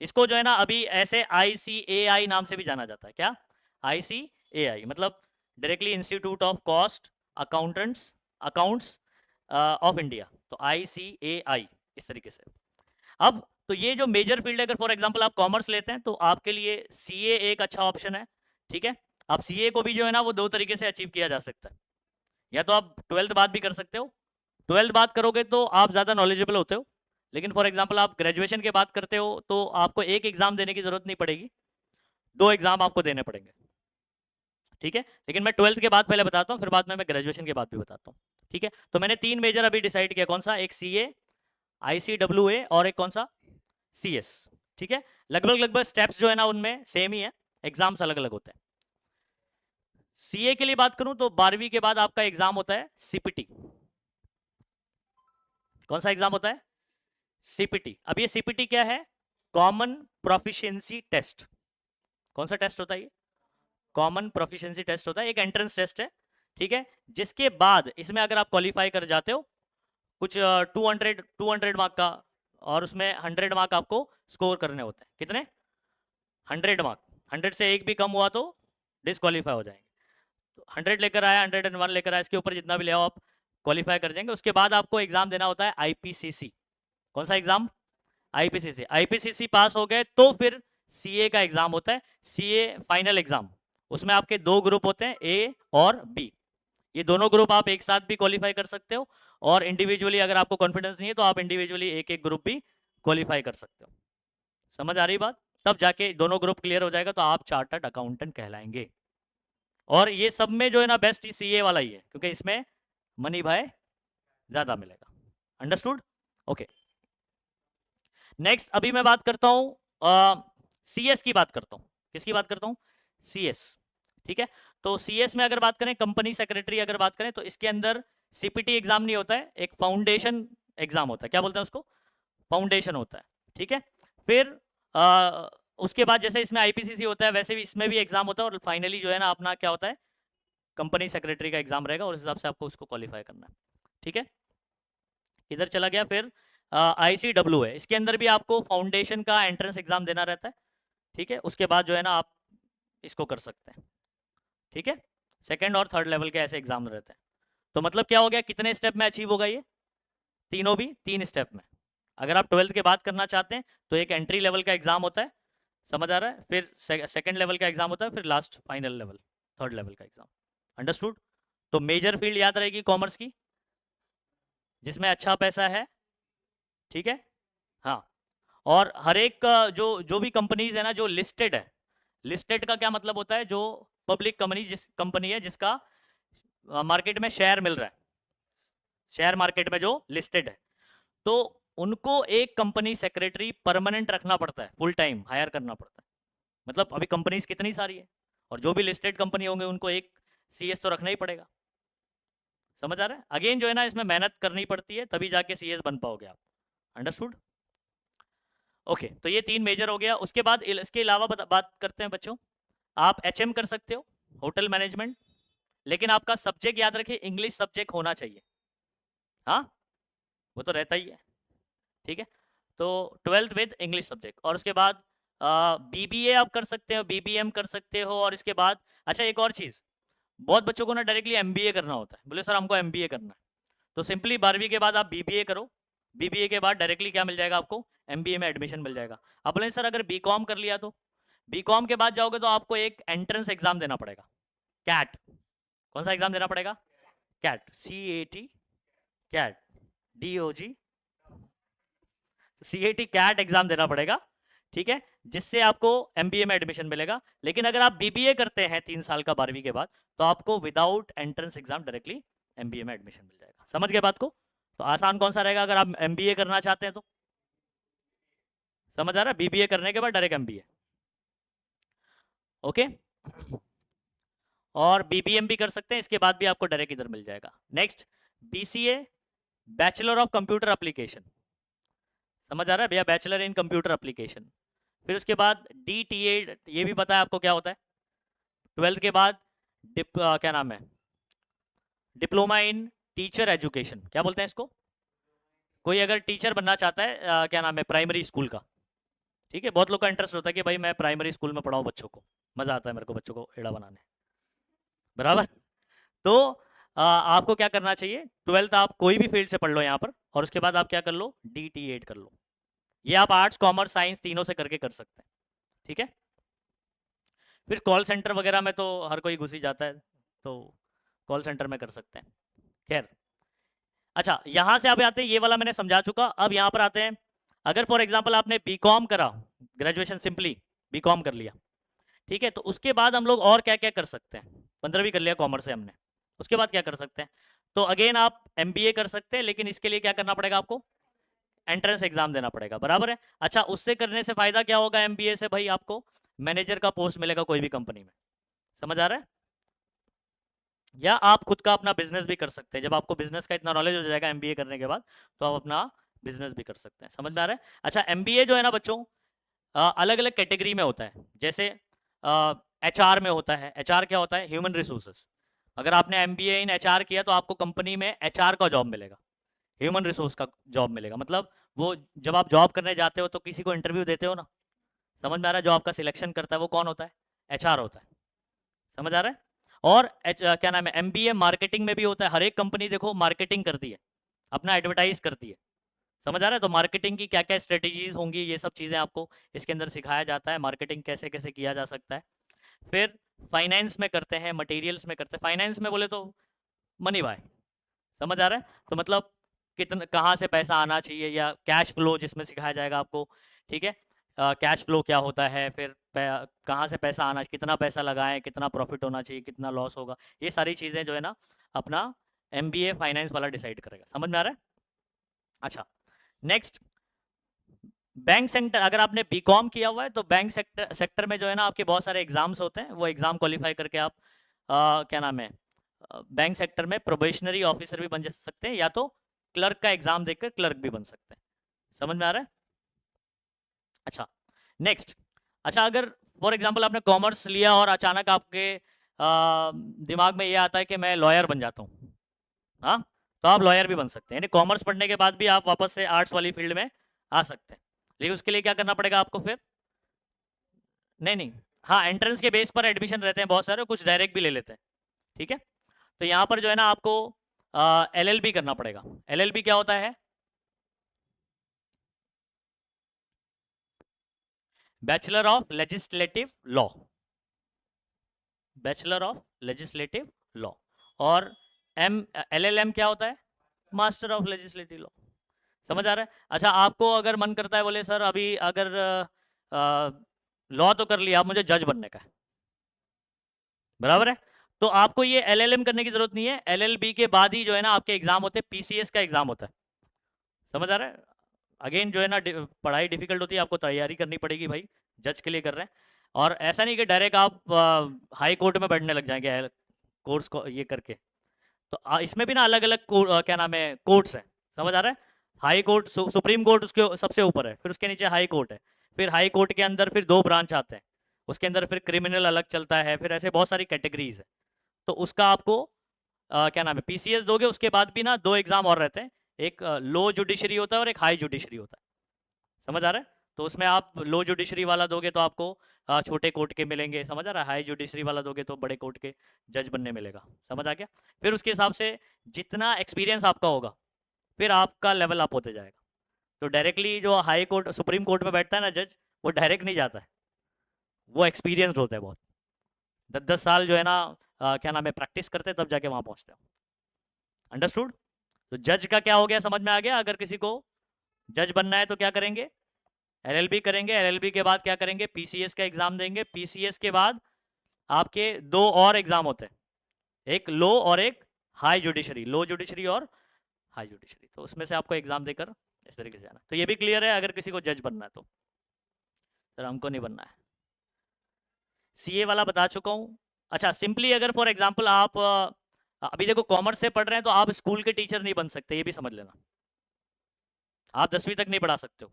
इसको जो है ना अभी ऐसे आईसीएआई नाम से भी जाना जाता है। क्या? आईसीएआई मतलब directly institute of cost accounts of India, तो आईसीएआई, इस तरीके से। अब तो ये जो मेजर फील्ड है, अगर फॉर एग्जांपल आप कॉमर्स लेते हैं तो आपके लिए सीए एक अच्छा ऑप्शन है। ठीक है, आप सीए को भी जो है ना वो 2 तरीके से अचीव किया जा सकता है। या तो आप 12th बाद भी कर सकते हो, 12th बाद करोगे तो आप ज़्यादा नॉलेजेबल होते हो। लेकिन फॉर एग्जाम्पल आप ग्रेजुएशन के बाद करते हो तो आपको एक एग्जाम देने की जरूरत नहीं पड़ेगी, 2 एग्जाम आपको देने पड़ेंगे। ठीक है, लेकिन मैं 12th के बाद पहले बताता हूँ, फिर बाद में मैं ग्रेजुएशन के बाद भी बताता हूँ। ठीक है, तो मैंने 3 मेजर अभी डिसाइड किया, कौन सा? एक सीए, आईसीडब्ल्यूए, और एक कौन सा? सीएस। ठीक है, लगभग लगभग स्टेप्स जो है ना उनमें सेम ही है, एग्जाम्स अलग अलग होते हैं। सीए के लिए बात करूं तो 12वीं के बाद आपका एग्जाम होता है सीपीटी। कौन सा एग्जाम होता है? सीपीटी। अब ये सीपीटी क्या है? Common proficiency test. कौन सा टेस्ट होता है ये? कॉमन प्रोफिशिएंसी टेस्ट होता है, एक एंट्रेंस टेस्ट है। ठीक है, जिसके बाद इसमें अगर आप क्वालिफाई कर जाते हो, कुछ 200 मार्क का, और उसमें 100 मार्क आपको स्कोर करने होते हैं। कितने? 100 मार्क। 100 से एक भी कम हुआ तो डिस्क्वालीफाई हो जाएंगे। तो 100 लेकर आया, 101 लेकर आया, इसके ऊपर जितना भी ले आओ आप क्वालिफाई कर जाएंगे। उसके बाद आपको एग्जाम देना होता है आईपीसीसी। कौन सा एग्जाम? आईपीसीसी। आईपीसीसी पास हो गए तो फिर सीए का एग्जाम होता है, सीए फाइनल एग्जाम। उसमें आपके 2 ग्रुप होते हैं, ए और बी। ये दोनों ग्रुप आप एक साथ भी क्वालिफाई कर सकते हो, और इंडिविजुअली अगर आपको कॉन्फिडेंस नहीं है तो आप इंडिविजुअली एक एक ग्रुप भी क्वालिफाई कर सकते हो। समझ आ रही बात? तब जाके दोनों ग्रुप क्लियर हो जाएगा तो आप चार्टर्ड अकाउंटेंट कहलाएंगे। और ये सब में जो है ना बेस्ट सीए वाला ही है, क्योंकि इसमें मनी भाई ज्यादा मिलेगा। अंडरस्टूड? ओके, नेक्स्ट अभी मैं बात करता हूं, सीएस की बात करता हूं। किसकी बात करता हूं? सीएस। ठीक है, तो सीएस में अगर बात करें, कंपनी सेक्रेटरी अगर बात करें, तो इसके अंदर सीपीटी एग्जाम नहीं होता है, एक फाउंडेशन एग्जाम होता है। क्या बोलते हैं उसको? फाउंडेशन होता है। ठीक है, फिर उसके बाद जैसे इसमें आईपीसीसी होता है, वैसे भी इसमें भी एग्जाम होता है, और फाइनली जो है ना अपना क्या होता है? कंपनी सेक्रेटरी का एग्जाम रहेगा, और उस हिसाब से आपको उसको क्वालिफाई करना है। ठीक है, इधर चला गया। फिर आईसीडब्ल्यू है, इसके अंदर भी आपको फाउंडेशन का एंट्रेंस एग्जाम देना रहता है। ठीक है, उसके बाद जो है ना आप इसको कर सकते हैं। ठीक है, 2nd और 3rd लेवल के ऐसे एग्जाम रहते हैं। तो मतलब क्या हो गया, कितने स्टेप में अचीव होगा ये? तीनों भी 3 स्टेप में। अगर आप 12th के बाद करना चाहते हैं तो एक एंट्री लेवल का एग्जाम होता है, समझ आ रहा है, फिर 2nd लेवल का एग्जाम होता है, फिर last final level 3rd level का एग्जाम। अंडरस्टूड? तो मेजर फील्ड याद रहेगी कॉमर्स की, जिसमें अच्छा पैसा है। ठीक है, हाँ, और हर एक का जो जो भी कंपनीज है ना जो लिस्टेड है, लिस्टेड का क्या मतलब होता है? जो पब्लिक कंपनी, जिस कंपनी है जिसका मार्केट में शेयर मिल रहा है, शेयर मार्केट में जो लिस्टेड है, तो उनको एक कंपनी सेक्रेटरी परमानेंट रखना पड़ता है, फुल टाइम हायर करना पड़ता है। मतलब अभी कंपनीज कितनी सारी है, और जो भी लिस्टेड कंपनी होंगे उनको एक सीएस तो रखना ही पड़ेगा। समझ आ रहा है? अगेन जो है ना इसमें मेहनत करनी पड़ती है, तभी जाके सीएस बन पाओगे आप। अंडरस्टूड? ओके, तो ये 3 मेजर हो गया। उसके बाद इसके अलावा बात करते हैं बच्चों। आप एचएम कर सकते हो, होटल मैनेजमेंट, लेकिन आपका सब्जेक्ट याद रखिए इंग्लिश सब्जेक्ट होना चाहिए। हाँ, वो तो रहता ही है, ठीक है। तो 12th विद इंग्लिश सब्जेक्ट, और उसके बाद बीबीए आप कर सकते हो, बीबीएम कर सकते हो, और इसके बाद अच्छा एक और चीज़, बहुत बच्चों को ना डायरेक्टली एमबीए करना होता है, बोले सर हमको एमबीए करना है, तो सिंपली 12वीं के बाद आप बीबीए करो, बीबीए के बाद डायरेक्टली क्या मिल जाएगा आपको, एमबीए में एडमिशन मिल जाएगा। अब बोले सर अगर बीकॉम कर लिया तो, बीकॉम के बाद जाओगे तो आपको एक एंट्रेंस एग्जाम देना पड़ेगा, कैट। कौन सा एग्जाम देना पड़ेगा? Cat, CAT, cat, DOG, CAT cat exam देना पड़ेगा, ठीक है, जिससे आपको एमबीए में एडमिशन मिलेगा। लेकिन अगर आप बीबीए करते हैं 3 साल का 12वीं के बाद, तो आपको without entrance exam directly MBA में एडमिशन मिल जाएगा। समझ गए बात को? तो आसान कौन सा रहेगा अगर आप एमबीए करना चाहते हैं तो? समझ आ रहा है? बीबीए करने के बाद डायरेक्ट एमबीए, ओके। और बीबीएम भी कर सकते हैं, इसके बाद भी आपको डायरेक्ट इधर मिल जाएगा। Next, BCA, bachelor of computer application. समझ आ रहा है भैया? Bachelor in computer application. फिर उसके बाद DTA, ये भी पता है आपको क्या होता है? 12th के बाद क्या नाम है, डिप्लोमा इन टीचर एजुकेशन, क्या बोलते हैं इसको? कोई अगर टीचर बनना चाहता है क्या नाम है, प्राइमरी स्कूल का, ठीक है, बहुत लोग का इंटरेस्ट होता है कि भाई मैं प्राइमरी स्कूल में पढ़ाऊँ बच्चों को, मजा आता है मेरे को बच्चों को एड़ा बनाने, बराबर। तो आपको क्या करना चाहिए, 12th आप कोई भी फील्ड से पढ़ लो यहाँ पर, और उसके बाद आप क्या कर लो, DT8 कर लो। ये आप आर्ट्स कॉमर्स साइंस तीनों से करके कर सकते हैं, ठीक है। फिर कॉल सेंटर वगैरह में तो हर कोई घुस ही जाता है, तो कॉल सेंटर में कर सकते हैं। खैर, अच्छा यहां से आप आते हैं, ये वाला मैंने समझा चुका। अब यहाँ पर आते हैं, अगर फॉर एग्जाम्पल आपने बीकॉम करा, ग्रेजुएशन सिंपली बीकॉम कर लिया, ठीक है, तो उसके बाद हम लोग और क्या क्या कर सकते हैं? 15वीं कर लिया कॉमर्स से हमने, उसके बाद क्या कर सकते हैं? तो अगेन आप एमबीए कर सकते हैं, लेकिन इसके लिए क्या करना पड़ेगा आपको? एंट्रेंस एग्जाम देना पड़ेगा, बराबर है। अच्छा, उससे करने से फायदा क्या होगा एमबीए से? भाई आपको मैनेजर का पोस्ट मिलेगा कोई भी कंपनी में। समझ आ रहा है? या आप खुद का अपना बिजनेस भी कर सकते हैं, जब आपको बिजनेस का इतना नॉलेज हो जाएगा एमबीए करने के बाद, तो आप अपना बिजनेस भी कर सकते हैं। समझ में आ रहा है? अच्छा, एमबीए जो है ना बच्चों, अलग अलग कैटेगरी में होता है। जैसे एचआर में होता है। एचआर क्या होता है? Human resources. अगर आपने एमबीए इन एचआर किया तो आपको कंपनी में एचआर का जॉब मिलेगा, ह्यूमन रिसोर्स का जॉब मिलेगा। मतलब वो जब आप जॉब करने जाते हो तो किसी को इंटरव्यू देते हो ना, समझ में आ रहा है? जो आपका सिलेक्शन करता है वो कौन होता है? एचआर होता है। समझ आ रहा है? और क्या नाम है, एमबीए मार्केटिंग में भी होता है। हर एक कंपनी देखो मार्केटिंग करती है, अपना एडवर्टाइज करती है। समझ आ रहा है? तो मार्केटिंग की क्या क्या स्ट्रेटेजीज होंगी, ये सब चीज़ें आपको इसके अंदर सिखाया जाता है, मार्केटिंग कैसे कैसे किया जा सकता है। फिर फाइनेंस में करते हैं, मटेरियल्स में करते हैं। फाइनेंस में बोले तो मनी भाई, समझ आ रहा है? तो मतलब कितना, कहाँ से पैसा आना चाहिए, या कैश फ्लो जिसमें सिखाया जाएगा आपको, ठीक है। कैश फ्लो क्या होता है, फिर कहाँ से पैसा आना, कितना पैसा लगाएं, कितना प्रॉफिट होना चाहिए, कितना लॉस होगा, ये सारी चीज़ें जो है ना अपना एमबीए फाइनेंस वाला डिसाइड करेगा। समझ में आ रहा है? अच्छा, नेक्स्ट, बैंक सेक्टर। अगर आपने बीकॉम किया हुआ है तो बैंक सेक्टर में जो है ना आपके बहुत सारे एग्जाम्स होते हैं, वो एग्जाम क्वालिफाई करके आप क्या नाम है, बैंक सेक्टर में प्रोबेशनरी ऑफिसर भी बन सकते हैं, या तो क्लर्क का एग्जाम देकर क्लर्क भी बन सकते हैं। समझ में आ रहा है? अच्छा, नेक्स्ट, अच्छा अगर फॉर एग्जांपल आपने कॉमर्स लिया और अचानक आपके दिमाग में ये आता है कि मैं लॉयर बन जाता हूँ, हाँ, तो आप लॉयर भी बन सकते हैं। यानी कॉमर्स पढ़ने के बाद भी आप वापस से आर्ट्स वाली फील्ड में आ सकते हैं। लेकिन उसके लिए क्या करना पड़ेगा आपको फिर? नहीं नहीं, हाँ, एंट्रेंस के बेस पर एडमिशन रहते हैं बहुत सारे, कुछ डायरेक्ट भी ले लेते हैं, ठीक है। तो यहाँ पर जो है ना आपको LLB करना पड़ेगा। LLB क्या होता है? Bachelor of legislative law, bachelor of legislative law. और LLM क्या होता है? Master of legislative law. समझ आ रहा है? अच्छा, आपको अगर मन करता है, बोले सर अभी अगर लॉ तो कर लिया, अब मुझे जज बनने का है, बराबर है, तो आपको ये LLM करने की जरूरत नहीं है। LLB के बाद ही जो है ना आपके एग्जाम होते हैं, PCS का एग्जाम होता है। समझ आ रहा है? अगेन जो है ना पढ़ाई डिफिकल्ट होती है, आपको तैयारी करनी पड़ेगी भाई, जज के लिए कर रहे हैं। और ऐसा नहीं कि डायरेक्ट आप हाई कोर्ट में बैठने लग जाएंगे कोर्स को ये करके, तो इसमें भी ना अलग अलग क्या नाम है कोर्ट्स हैं, समझ आ रहा है। हाई कोर्ट, सुप्रीम कोर्ट उसके सबसे ऊपर है, फिर उसके नीचे हाई कोर्ट है, फिर हाई कोर्ट के अंदर फिर 2 ब्रांच आते हैं, उसके अंदर फिर क्रिमिनल अलग चलता है, फिर ऐसे बहुत सारी कैटेगरीज है। तो उसका आपको क्या नाम है पीसीएस दोगे, उसके बाद भी ना 2 एग्जाम और रहते हैं, एक लो जुडिशरी होता है और एक हाई जुडिशरी होता है, समझ आ रहा है। तो उसमें आप लो जुडिशरी वाला दोगे तो आपको छोटे कोर्ट के मिलेंगे, समझ आ रहा है। हाई जुडिशरी वाला दोगे तो बड़े कोर्ट के जज बनने मिलेगा, समझ आ गया। फिर उसके हिसाब से जितना एक्सपीरियंस आपका होगा फिर आपका लेवल अप होते जाएगा। तो डायरेक्टली जो हाई कोर्ट सुप्रीम कोर्ट में बैठता है ना जज, वो डायरेक्ट नहीं जाता है, वो एक्सपीरियंस होता है बहुत, 10-10 साल जो है ना क्या नाम है प्रैक्टिस करते हैं तब जाके वहां पहुंचते हो। अंडरस्टूड। तो जज का क्या हो गया, समझ में आ गया। अगर किसी को जज बनना है तो क्या करेंगे, एलएलबी करेंगे, एलएलबी के बाद क्या करेंगे, पीसीएस का एग्जाम देंगे, पीसीएस के बाद आपके 2 और एग्जाम होते हैं, एक लो और एक हाई जुडिशरी, लो जुडिशरी और हाई जुडिशरी। तो उसमें से आपको एग्जाम देकर इस तरीके से जाना। तो ये भी क्लियर है अगर किसी को जज बनना है तो। सर हमको नहीं बनना है, सीए वाला बता चुका हूँ। अच्छा सिंपली अगर फॉर एग्जाम्पल आप अभी देखो कॉमर्स से पढ़ रहे हैं तो आप स्कूल के टीचर नहीं बन सकते, ये भी समझ लेना। आप 10वीं तक नहीं पढ़ा सकते हो,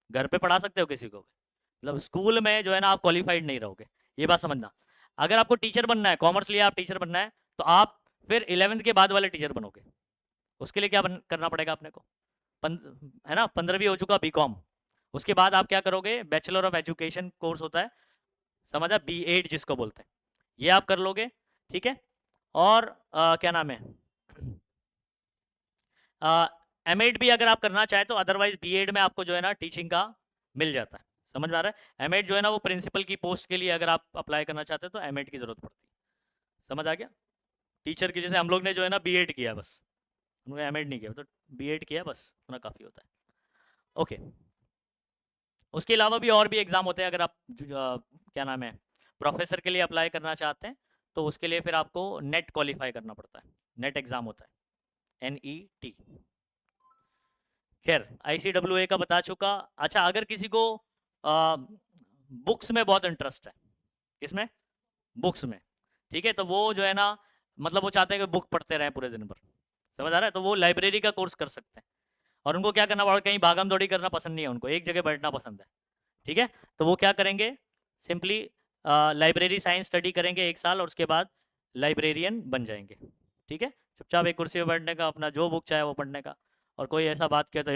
घर पे पढ़ा सकते हो किसी को, मतलब स्कूल में जो है ना आप क्वालिफाइड नहीं रहोगे, ये बात समझना। अगर आपको टीचर बनना है, कॉमर्स लिया आप टीचर बनना है, तो आप फिर 11वीं के बाद वाले टीचर बनोगे। उसके लिए क्या करना पड़ेगा अपने को, है ना 15वीं हो चुका बीकॉम, उसके बाद आप क्या करोगे, बैचलर ऑफ एजुकेशन कोर्स होता है, समझा, बी8 जिसको बोलते हैं, ये आप कर लोगे, ठीक है। और क्या नाम है एमएड भी अगर आप करना चाहे तो, अदरवाइज बीएड में आपको जो है ना टीचिंग का मिल जाता है, समझ में आ रहा है। एमएड जो है ना वो प्रिंसिपल की पोस्ट के लिए अगर आप अप्लाई करना चाहते हो तो एमएड की जरूरत पड़ती है, समझ आ गया। टीचर की जैसे हम लोग ने जो है ना बीएड किया बस, हम लोग एमएड नहीं किया, तो बीएड किया बस, उतना काफ़ी होता है। ओके, उसके अलावा भी और भी एग्ज़ाम होते हैं। अगर आप क्या नाम है प्रोफेसर के लिए अप्लाई करना चाहते हैं तो उसके लिए फिर आपको नेट क्वालिफाई करना पड़ता है, नेट एग्ज़ाम होता है, NET। खैर ICWA का बता चुका। अच्छा अगर किसी को बुक्स में बहुत इंटरेस्ट है, किसमें, बुक्स में, ठीक है, तो वो जो है ना मतलब वो चाहते हैं कि बुक पढ़ते रहें पूरे दिन भर, समझ आ रहा है, तो वो लाइब्रेरी का कोर्स कर सकते हैं। और उनको क्या करना पड़ेगा, कहीं भागम दौड़ी करना पसंद नहीं है, उनको एक जगह बैठना पसंद है, ठीक है। तो वो क्या करेंगे, सिंपली लाइब्रेरी साइंस स्टडी करेंगे 1 साल और उसके बाद लाइब्रेरियन बन जाएंगे, ठीक है। चुपचाप एक कुर्सी पर बैठने का, अपना जो बुक चाहे वो पढ़ने का, और कोई ऐसा बात किया तो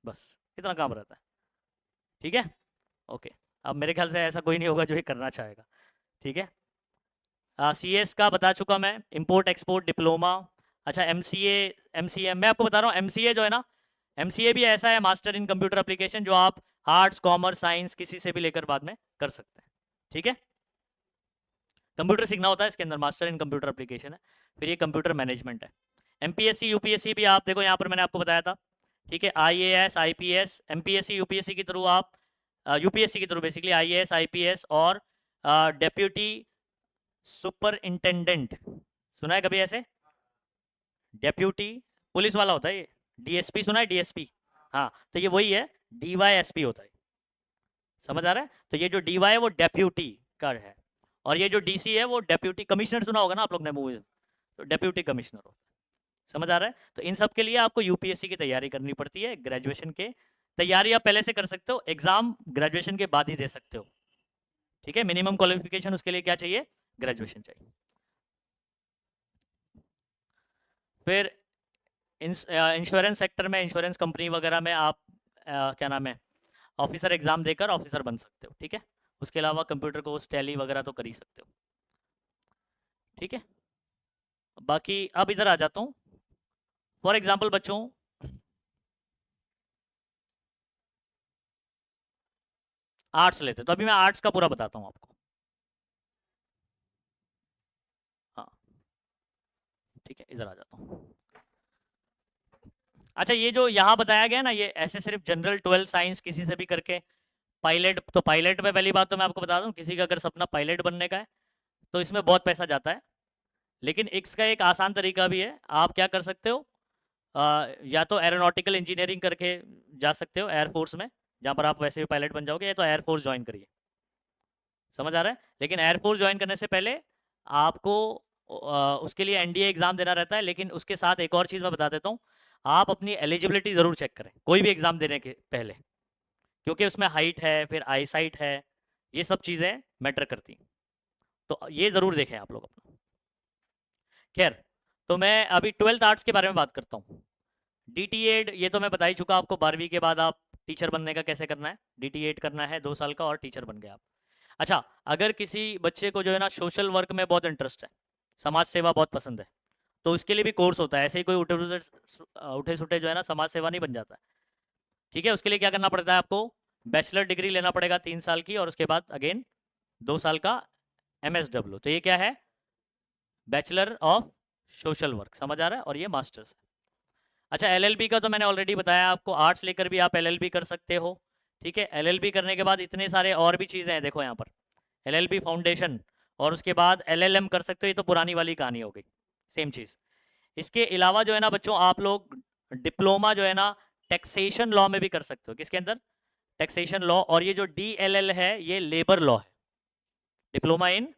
बस इतना काम रहता है, ठीक है। ओके, अब मेरे ख्याल से ऐसा कोई नहीं होगा जो ये करना चाहेगा, ठीक है। CS का बता चुका मैं, इंपोर्ट एक्सपोर्ट डिप्लोमा। अच्छा MCA मैं आपको बता रहा हूँ, MCA जो है ना, MCA भी ऐसा है, मास्टर इन कंप्यूटर एप्लीकेशन, जो आप आर्ट्स कॉमर्स साइंस किसी से भी लेकर बाद में कर सकते हैं, ठीक है। कंप्यूटर सीखना होता है इसके अंदर, मास्टर इन कंप्यूटर एप्लीकेशन है, फिर ये कंप्यूटर मैनेजमेंट है। MPSC UPSC भी आप देखो यहाँ पर मैंने आपको बताया था, ठीक है। IAS IPS, MPSC UPSC के थ्रू आप UPSC के थ्रू बेसिकली IAS IPS और डेप्यूटी सुपर इंटेंडेंट, सुना है कभी ऐसे, डेप्यूटी पुलिस वाला होता है ये, DSP सुना है, DSP, हाँ तो ये वही है, DYSP होता है, समझ आ रहा है। तो ये जो DY है वो डेप्यूटी का है, और ये जो DC है वो डेप्यूटी कमिश्नर, सुना होगा ना आप लोग ने मूवी, तो डेप्यूटी कमिश्नर होता है, समझ आ रहा है। तो इन सब के लिए आपको UPSC की तैयारी करनी पड़ती है, ग्रेजुएशन के तैयारी आप पहले से कर सकते हो, एग्जाम ग्रेजुएशन के बाद ही दे सकते हो, ठीक है। मिनिमम क्वालिफिकेशन उसके लिए क्या चाहिए, ग्रेजुएशन चाहिए। फिर इंश्योरेंस सेक्टर में, इंश्योरेंस कंपनी वगैरह में आप क्या नाम है ऑफिसर एग्जाम देकर ऑफिसर बन सकते हो, ठीक है। उसके अलावा कंप्यूटर कोर्स टैली वगैरह तो कर ही सकते हो, ठीक है। बाकी अब इधर आ जाता हूँ, फॉर एग्जाम्पल बच्चों आर्ट्स लेते, तो अभी मैं आर्ट्स का पूरा बताता हूँ आपको, हाँ ठीक है, इधर आ जाता हूँ। अच्छा ये जो यहाँ बताया गया ना, ये ऐसे सिर्फ जनरल 12 साइंस किसी से भी करके पायलट, तो पायलट में पहली बात तो मैं आपको बता दूं, किसी का अगर सपना पायलट बनने का है तो इसमें बहुत पैसा जाता है, लेकिन इसका एक आसान तरीका भी है, आप क्या कर सकते हो, या तो एरोनॉटिकल इंजीनियरिंग करके जा सकते हो एयरफोर्स में, जहाँ पर आप वैसे भी पायलट बन जाओगे, या तो एयरफोर्स ज्वाइन करिए, समझ आ रहा है। लेकिन एयरफोर्स ज्वाइन करने से पहले आपको उसके लिए एनडीए एग्जाम देना रहता है, लेकिन उसके साथ एक और चीज़ मैं बता देता हूँ, आप अपनी एलिजिबिलिटी ज़रूर चेक करें कोई भी एग्जाम देने के पहले, क्योंकि उसमें हाइट है, फिर आई साइट है, ये सब चीज़ें मैटर करती हैं, तो ये ज़रूर देखें आप लोग अपना। खैर, तो मैं अभी 12th आर्ट्स के बारे में बात करता हूँ। DT8 ये तो मैं बता ही चुका आपको, 12वीं के बाद आप टीचर बनने का कैसे करना है, DT8 करना है 2 साल का और टीचर बन गए आप। अच्छा, अगर किसी बच्चे को जो है ना सोशल वर्क में बहुत इंटरेस्ट है, समाज सेवा बहुत पसंद है, तो उसके लिए भी कोर्स होता है। ऐसे ही कोई उठे सुठे जो है ना समाज सेवा नहीं बन जाता है, ठीक है। उसके लिए क्या करना पड़ता है आपको, बैचलर डिग्री लेना पड़ेगा 3 साल की, और उसके बाद अगेन 2 साल का MSW। तो ये क्या है, बैचलर ऑफ सोशल वर्क, समझ आ रहा है, और ये मास्टर्स है। अच्छा, LLB का तो मैंने ऑलरेडी बताया आपको, आर्ट्स लेकर भी आप LLB कर सकते हो, ठीक है। LLB करने के बाद इतने सारे और भी चीज़ें हैं, देखो यहाँ पर LLB फाउंडेशन, और उसके बाद LLM कर सकते हो, ये तो पुरानी वाली कहानी हो गई, सेम चीज़। इसके अलावा जो है ना बच्चों, आप लोग डिप्लोमा जो है ना टैक्सेशन लॉ में भी कर सकते हो। किसके अंदर, टैक्सेशन लॉ, और ये जो DLL है ये लेबर लॉ है, डिप्लोमा इन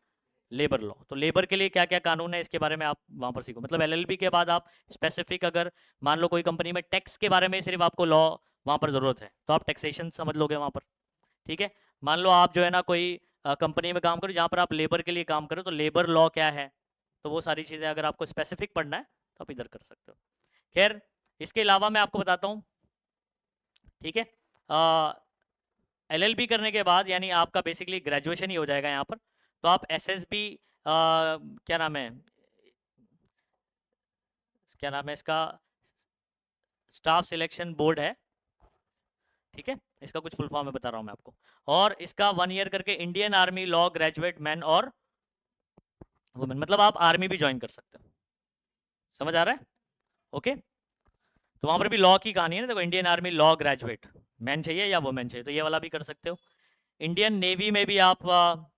लेबर लॉ। तो लेबर के लिए क्या क्या कानून है इसके बारे में आप वहां पर सीखो। मतलब LLB के बाद आप स्पेसिफिक, अगर मान लो कोई कंपनी में टैक्स के बारे में सिर्फ आपको लॉ वहां पर जरूरत है, तो आप टैक्सेशन समझ लोगे वहां पर, ठीक है। मान लो आप जो है ना कोई कंपनी में काम करो जहां पर आप लेबर के लिए काम करो, तो लेबर लॉ क्या है, तो वो सारी चीज़ें अगर आपको स्पेसिफिक पढ़ना है तो आप इधर कर सकते हो। खैर, इसके अलावा मैं आपको बताता हूँ, ठीक है। LLB करने के बाद यानी आपका बेसिकली ग्रेजुएशन ही हो जाएगा यहाँ पर, तो आप SSB क्या नाम है, क्या नाम है इसका, स्टाफ सिलेक्शन बोर्ड है, ठीक है। इसका कुछ फुल फॉर्म में बता रहा हूँ मैं आपको, और इसका 1 ईयर करके Indian army law graduate man और वुमेन, मतलब आप आर्मी भी ज्वाइन कर सकते हो, समझ आ रहा है, ओके। तो वहां पर भी लॉ की कहानी है ना, देखो Indian army law graduate man चाहिए या वुमेन चाहिए, तो ये वाला भी कर सकते हो। इंडियन नेवी में भी आप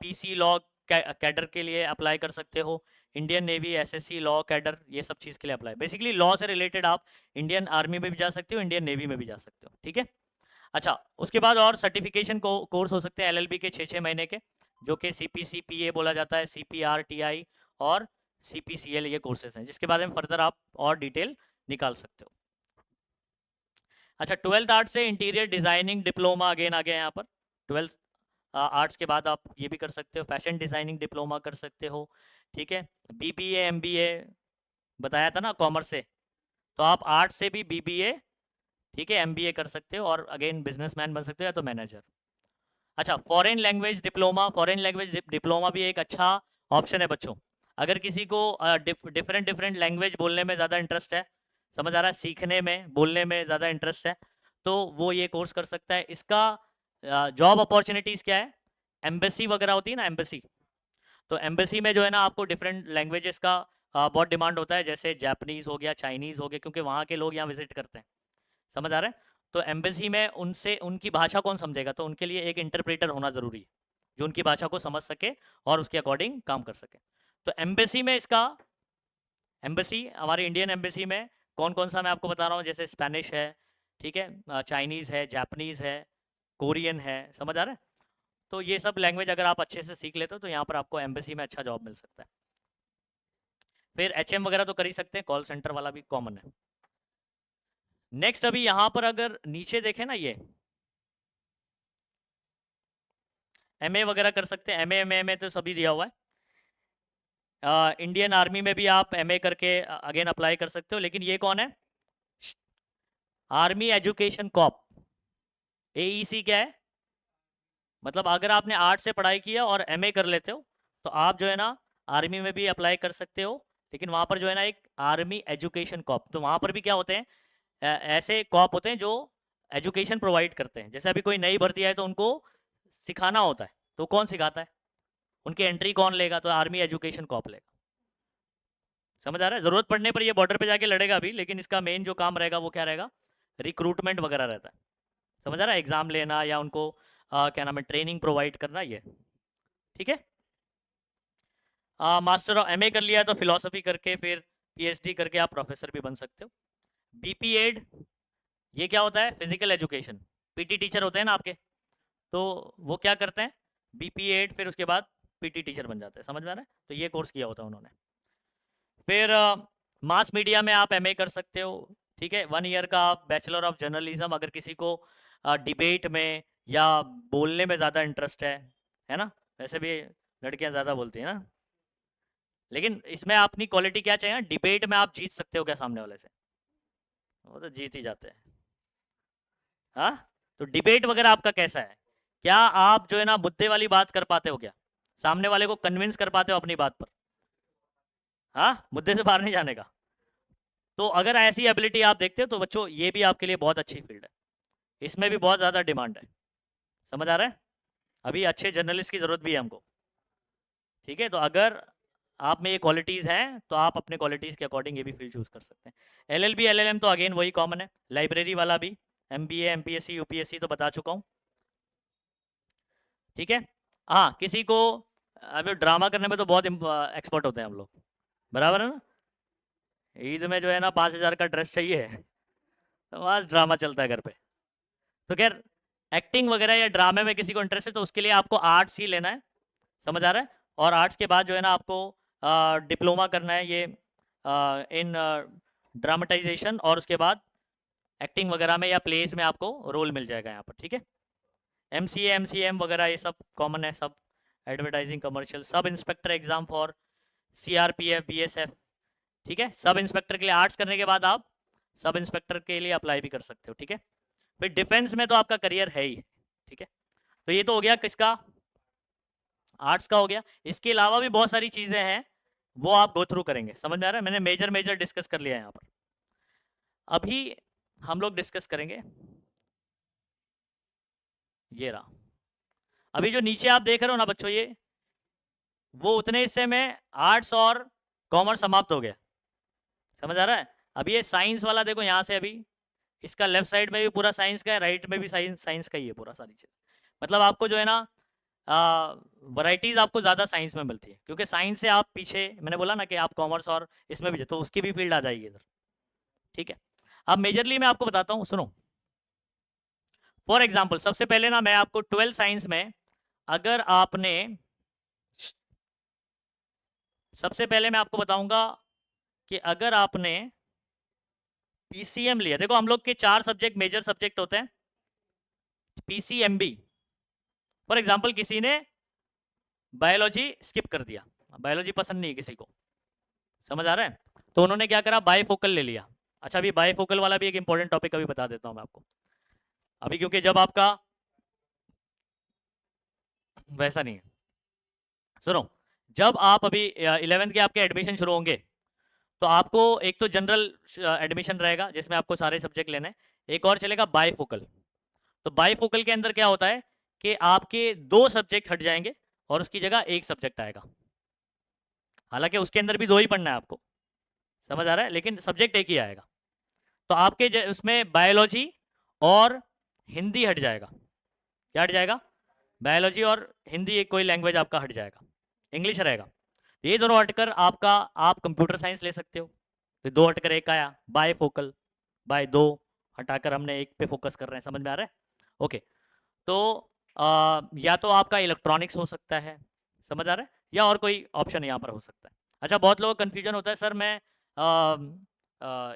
PC लॉ कैडर के लिए अप्लाई कर सकते हो, Indian navy SSC law cadre, ये सब चीज़ के लिए अप्लाई, बेसिकली लॉ से रिलेटेड आप इंडियन आर्मी में भी जा सकते हो, इंडियन नेवी में भी जा सकते हो, ठीक है। अच्छा, उसके बाद और सर्टिफिकेशन कोर्स हो सकते हैं LLB के 6-6 महीने के, जो कि CPCPA बोला जाता है, CPRTI और CPCL, ये कोर्सेज हैं जिसके बारे में फर्दर आप और डिटेल निकाल सकते हो। अच्छा, 12th आर्ट्स से इंटीरियर डिजाइनिंग डिप्लोमा अगेन आ गया यहाँ पर। 12th आर्ट्स के बाद आप ये भी कर सकते हो, फैशन डिजाइनिंग डिप्लोमा कर सकते हो, ठीक है। BBA MBA बताया था ना कॉमर्स से, तो आप आर्ट्स से भी BBA, ठीक है, MBA कर सकते हो, और अगेन बिजनेसमैन बन सकते हो या तो मैनेजर। अच्छा, foreign language diploma, foreign language diploma भी एक अच्छा ऑप्शन है बच्चों। अगर किसी को डिफरेंट डिफरेंट लैंग्वेज बोलने में ज़्यादा इंटरेस्ट है, समझ आ रहा है, सीखने में बोलने में ज़्यादा इंटरेस्ट है, तो वो ये कोर्स कर सकता है। इसका जॉब अपॉर्चुनिटीज़ क्या है, एम्बेसी वगैरह होती है ना, एम्बेसी, तो एम्बेसी में जो है ना आपको डिफरेंट लैंग्वेजेस का बहुत डिमांड होता है, जैसे जापानीज़ हो गया, चाइनीज़ हो गया, क्योंकि वहाँ के लोग यहाँ विजिट करते हैं, समझ आ रहा है। तो एम्बेसी में उनसे उनकी भाषा कौन समझेगा, तो उनके लिए एक इंटरप्रेटर होना ज़रूरी है जो उनकी भाषा को समझ सके और उसके अकॉर्डिंग काम कर सके। तो एम्बेसी में इसका, एम्बेसी हमारी इंडियन एम्बेसी में कौन कौन सा मैं आपको बता रहा हूँ, जैसे स्पेनिश है, ठीक है, चाइनीज़ है, जापानीज़ है, कोरियन है, समझ आ रहा है। तो ये सब लैंग्वेज अगर आप अच्छे से सीख लेते हो तो यहाँ पर आपको एम्बेसी में अच्छा जॉब मिल सकता है। फिर HM वगैरह तो कर ही सकते हैं, कॉल सेंटर वाला भी कॉमन है। नेक्स्ट, अभी यहाँ पर अगर नीचे देखें ना, ये MA वगैरह कर सकते हैं, MA में तो सभी दिया हुआ है। इंडियन आर्मी में भी आप MA करके अगेन अप्लाई कर सकते हो, लेकिन ये कौन है, आर्मी एजुकेशन कॉप, AEC क्या है, मतलब अगर आपने आर्ट से पढ़ाई किया और MA कर लेते हो तो आप जो है ना आर्मी में भी अप्लाई कर सकते हो, लेकिन वहाँ पर जो है ना एक आर्मी एजुकेशन कॉप, तो वहाँ पर भी क्या होते हैं, ऐसे कॉप होते हैं जो एजुकेशन प्रोवाइड करते हैं। जैसे अभी कोई नई भर्ती है तो उनको सिखाना होता है, तो कौन सिखाता है, उनकी एंट्री कौन लेगा, तो आर्मी एजुकेशन कॉप लेगा, समझ आ रहा है। जरूरत पड़ने पर ये बॉर्डर पे जाके लड़ेगा भी, लेकिन इसका मेन जो काम रहेगा वो क्या रहेगा, रिक्रूटमेंट वगैरह रहता है, समझ आ रहा है, एग्जाम लेना या उनको क्या नाम है ट्रेनिंग प्रोवाइड करना, ये ठीक है। मास्टर ऑफ MA कर लिया तो फिलोसफी करके फिर PhD करके आप प्रोफेसर भी बन सकते हो। BPEd ये क्या होता है, फिजिकल एजुकेशन, PT टीचर होते हैं ना आपके, तो वो क्या करते हैं, BPEd, फिर उसके बाद पीटी टीचर बन जाते हैं, समझ में आ रहा है? तो ये कोर्स किया होता है उन्होंने। फिर मास मीडिया में आप एमए कर सकते हो, ठीक है। 1 ईयर का आप बैचलर ऑफ जर्नलिज्म, अगर किसी को डिबेट में या बोलने में ज़्यादा इंटरेस्ट है ना, वैसे भी लड़कियां ज़्यादा बोलती हैं ना, लेकिन इसमें अपनी क्वालिटी क्या चाहिए ना, डिबेट में आप जीत सकते हो क्या सामने वाले से? वो तो जीत ही जाते हैं। हाँ, तो डिबेट वगैरह आपका कैसा है? क्या आप जो है ना मुद्दे वाली बात कर पाते हो क्या? सामने वाले को कन्विंस कर पाते हो अपनी बात पर? हाँ, मुद्दे से बाहर नहीं जाने का। तो अगर ऐसी एबिलिटी आप देखते हो तो बच्चों ये भी आपके लिए बहुत अच्छी फील्ड है, इसमें भी बहुत ज़्यादा डिमांड है। समझ आ रहा है? अभी अच्छे जर्नलिस्ट की ज़रूरत भी है हमको, ठीक है। तो अगर आप में ये क्वालिटीज़ हैं तो आप अपने क्वालिटीज़ के अकॉर्डिंग ये भी फील्ड चूज़ कर सकते हैं। एलएलबी एलएलएम तो अगेन वही कॉमन है, लाइब्रेरी वाला भी, एमबीए एमपीएससी यूपीएससी तो बता चुका हूँ, ठीक है। हाँ, किसी को अभी ड्रामा करने में तो बहुत एक्सपर्ट होते हैं हम लोग, बराबर है ना? ईद में जो है ना 5,000 का ड्रेस चाहिए तो बस ड्रामा चलता है घर पे। तो खैर एक्टिंग वगैरह या ड्रामे में किसी को इंटरेस्ट है तो उसके लिए आपको आर्ट्स ही लेना है, समझ आ रहा है? और आर्ट्स के बाद जो है ना आपको डिप्लोमा करना है ये इन ड्रामेटाइजेशन, और उसके बाद एक्टिंग वगैरह में या प्लेस में आपको रोल मिल जाएगा यहाँ पर, ठीक है। एमसीए एमसीएम वगैरह ये सब कॉमन है, सब advertising commercial, sub inspector exam for CRPF BSF, ठीक है। सब इंस्पेक्टर के लिए आर्ट्स करने के बाद आप सब इंस्पेक्टर के लिए अप्लाई भी कर सकते हो, ठीक है। फिर डिफेंस में तो आपका करियर है ही, ठीक है। तो ये तो हो गया किसका, आर्ट्स का हो गया। इसके अलावा भी बहुत सारी चीजें हैं वो आप गो थ्रू करेंगे, समझ में आ रहा है? मैंने मेजर मेजर डिस्कस कर लिया है यहाँ पर। अभी हम लोग डिस्कस करेंगे ये रहा, अभी जो नीचे आप देख रहे हो ना बच्चों, ये वो उतने हिस्से में आर्ट्स और कॉमर्स समाप्त हो गया, समझ आ रहा है? अभी ये साइंस वाला देखो, यहाँ से अभी इसका लेफ्ट साइड में भी पूरा साइंस का है, राइट में भी साइंस साइंस का ही है पूरा, सारी चीज। मतलब आपको जो है ना वैरायटीज आपको ज़्यादा साइंस में मिलती है, क्योंकि साइंस से आप पीछे, मैंने बोला ना कि आप कॉमर्स और इसमें भी, तो उसकी भी फील्ड आ जाएगी इधर, ठीक है। अब मेजरली मैं आपको बताता हूँ, सुनो। फॉर एग्जाम्पल सबसे पहले ना मैं आपको 12 साइंस में, अगर आपने, सबसे पहले मैं आपको बताऊंगा कि अगर आपने पीसीएम लिया, देखो हम लोग के 4 सब्जेक्ट मेजर सब्जेक्ट होते हैं, पीसीएमबी। फॉर एग्जाम्पल किसी ने बायोलॉजी स्किप कर दिया, बायोलॉजी पसंद नहीं है किसी को, समझ आ रहा है? तो उन्होंने क्या करा, बायफोकल ले लिया। अच्छा, अभी बायफोकल वाला भी एक इंपॉर्टेंट टॉपिक अभी बता देता हूं मैं आपको अभी, क्योंकि जब आपका वैसा नहीं है, सुनो, जब आप अभी 11th के आपके एडमिशन शुरू होंगे तो आपको एक तो जनरल एडमिशन रहेगा जिसमें आपको सारे सब्जेक्ट लेने हैं, एक और चलेगा बायफोकल। तो बायफोकल के अंदर क्या होता है कि आपके 2 सब्जेक्ट हट जाएंगे और उसकी जगह एक सब्जेक्ट आएगा, हालांकि उसके अंदर भी 2 ही पढ़ना है आपको, समझ आ रहा है, लेकिन सब्जेक्ट एक ही आएगा। तो आपके उसमें बायोलॉजी और हिंदी हट जाएगा, क्या हट जाएगा? बायोलॉजी और हिंदी, एक कोई लैंग्वेज आपका हट जाएगा, इंग्लिश रहेगा। ये दोनों हटकर आपका, आप कंप्यूटर साइंस ले सकते हो, तो 2 हटकर एक आया, बायफोकल, बाय 2 हटाकर हमने एक पे फोकस कर रहे हैं, समझ में आ रहा है? ओके, तो या तो आपका इलेक्ट्रॉनिक्स हो सकता है, समझ आ रहा है, या और कोई ऑप्शन यहाँ पर हो सकता है। अच्छा, बहुत लोगों को कन्फ्यूजन होता है, सर मैं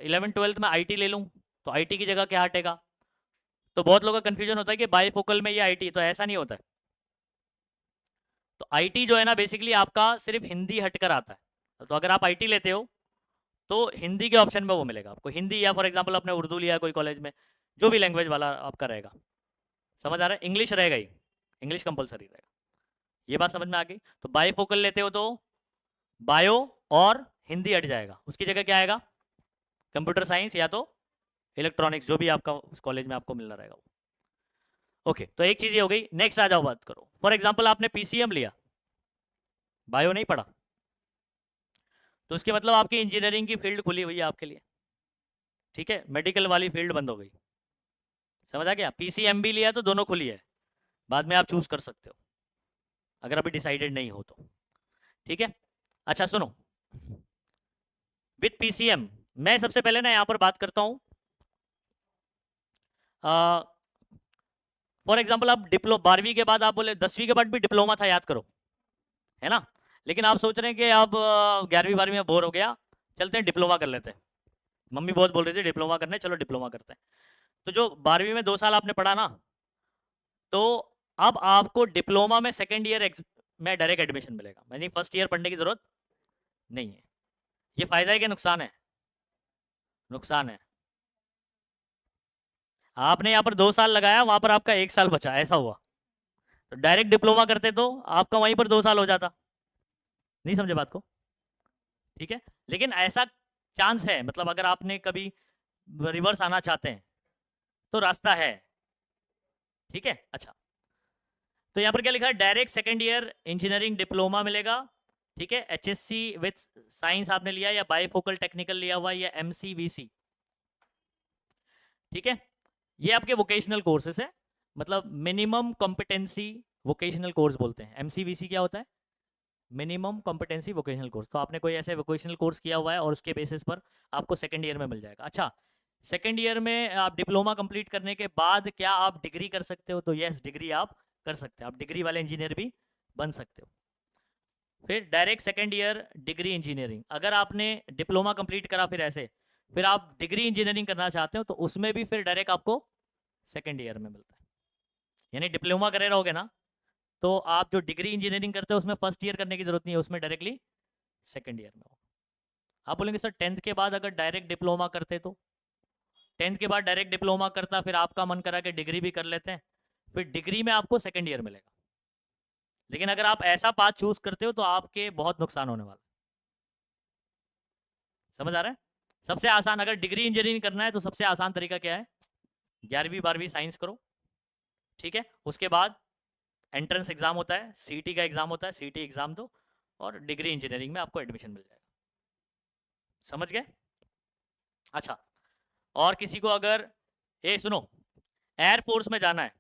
11th-12th में आईटी ले लूँ तो आईटी की जगह क्या हटेगा? तो बहुत लोगों का कन्फ्यूजन होता है कि बायफोकल में ये आईटी, तो ऐसा नहीं होता है। तो आईटी जो है ना बेसिकली आपका सिर्फ हिंदी हटकर आता है, तो अगर आप आईटी लेते हो तो हिंदी के ऑप्शन में वो मिलेगा आपको, हिंदी, या फॉर एग्जाम्पल आपने उर्दू लिया कोई कॉलेज में, जो भी लैंग्वेज वाला आपका रहेगा, समझ आ रहा है? इंग्लिश रहेगा ही, इंग्लिश कंपलसरी रहेगा, ये बात समझ में आ गई? तो बायफोकल लेते हो तो बायो और हिंदी हट जाएगा, उसकी जगह क्या आएगा? कंप्यूटर साइंस या तो इलेक्ट्रॉनिक्स, जो भी आपका उस कॉलेज में आपको मिलना रहेगा वो। ओके, तो एक चीज ये हो गई। नेक्स्ट आ जाओ, बात करो, फॉर एग्जाम्पल आपने पीसीएम लिया, बायो नहीं पढ़ा, तो उसके मतलब आपकी इंजीनियरिंग की फील्ड खुली हुई है आपके लिए, ठीक है, मेडिकल वाली फील्ड बंद हो गई, समझ आ गया? पीसीएम भी लिया तो दोनों खुली है, बाद में आप चूज कर सकते हो अगर अभी डिसाइडेड नहीं हो तो, ठीक है। अच्छा सुनो, विथ पीसीएम मैं सबसे पहले ना यहाँ पर बात करता हूँ, फॉर एग्जाम्पल आप 12वीं के बाद, आप बोले 10वीं के बाद भी डिप्लोमा था, याद करो, है ना। लेकिन आप सोच रहे हैं कि अब 11वीं 12वीं में बोर हो गया, चलते हैं डिप्लोमा कर लेते हैं। मम्मी बहुत बोल रही थी डिप्लोमा करने, चलो डिप्लोमा करते हैं। तो जो 12वीं में 2 साल आपने पढ़ा ना, तो अब आपको डिप्लोमा में सेकेंड ईयर में डायरेक्ट एडमिशन मिलेगा, यानी फर्स्ट ईयर पढ़ने की जरूरत नहीं है। ये फायदा है कि नुकसान है? नुकसान है। आपने यहाँ पर 2 साल लगाया, वहां पर आपका 1 साल बचा, ऐसा हुआ। तो डायरेक्ट डिप्लोमा करते तो आपका वहीं पर 2 साल हो जाता। नहीं समझे बात को? ठीक है, लेकिन ऐसा चांस है, मतलब अगर आपने कभी रिवर्स आना चाहते हैं तो रास्ता है। ठीक है, अच्छा। तो यहाँ पर क्या लिखा है, direct second year engineering diploma मिलेगा। ठीक है, HSC विथ साइंस आपने लिया या बाईफोकल टेक्निकल लिया हुआ या MCVC। ठीक है, ये आपके वोकेशनल कोर्सेस है, मतलब मिनिमम कॉम्पिटेंसी वोकेशनल कोर्स बोलते हैं। MCVC क्या होता है? Minimum competency vocational course. तो आपने कोई ऐसे वोकेशनल कोर्स किया हुआ है और उसके बेसिस पर आपको सेकेंड ईयर में मिल जाएगा। अच्छा, सेकेंड ईयर में आप डिप्लोमा कंप्लीट करने के बाद क्या आप डिग्री कर सकते हो? तो यस, डिग्री आप कर सकते हैं, आप डिग्री वाले इंजीनियर भी बन सकते हो। फिर direct second year degree engineering, अगर आपने डिप्लोमा कंप्लीट करा फिर ऐसे, फिर आप डिग्री इंजीनियरिंग करना चाहते हो तो उसमें भी फिर डायरेक्ट आपको सेकेंड ईयर में मिलता है। यानी डिप्लोमा करे रहोगे ना, तो आप जो डिग्री इंजीनियरिंग करते हो उसमें फर्स्ट ईयर करने की जरूरत नहीं है, उसमें डायरेक्टली सेकेंड ईयर में हो। आप बोलेंगे सर 10th के बाद अगर डायरेक्ट डिप्लोमा करते तो? 10th के बाद डायरेक्ट डिप्लोमा करता, फिर आपका मन करा कि डिग्री भी कर लेते हैं, फिर डिग्री में आपको सेकेंड ईयर मिलेगा। लेकिन अगर आप ऐसा पाथ चूज करते हो तो आपके बहुत नुकसान होने वाला है। समझ आ रहा है? सबसे आसान, अगर डिग्री इंजीनियरिंग करना है तो सबसे आसान तरीका क्या है, 11वीं 12वीं साइंस करो। ठीक है, उसके बाद एंट्रेंस एग्जाम होता है, CT का एग्जाम होता है, CT एग्जाम दो और डिग्री इंजीनियरिंग में आपको एडमिशन मिल जाएगा। समझ गए? अच्छा, और किसी को अगर, ए सुनो, एयरफोर्स में जाना है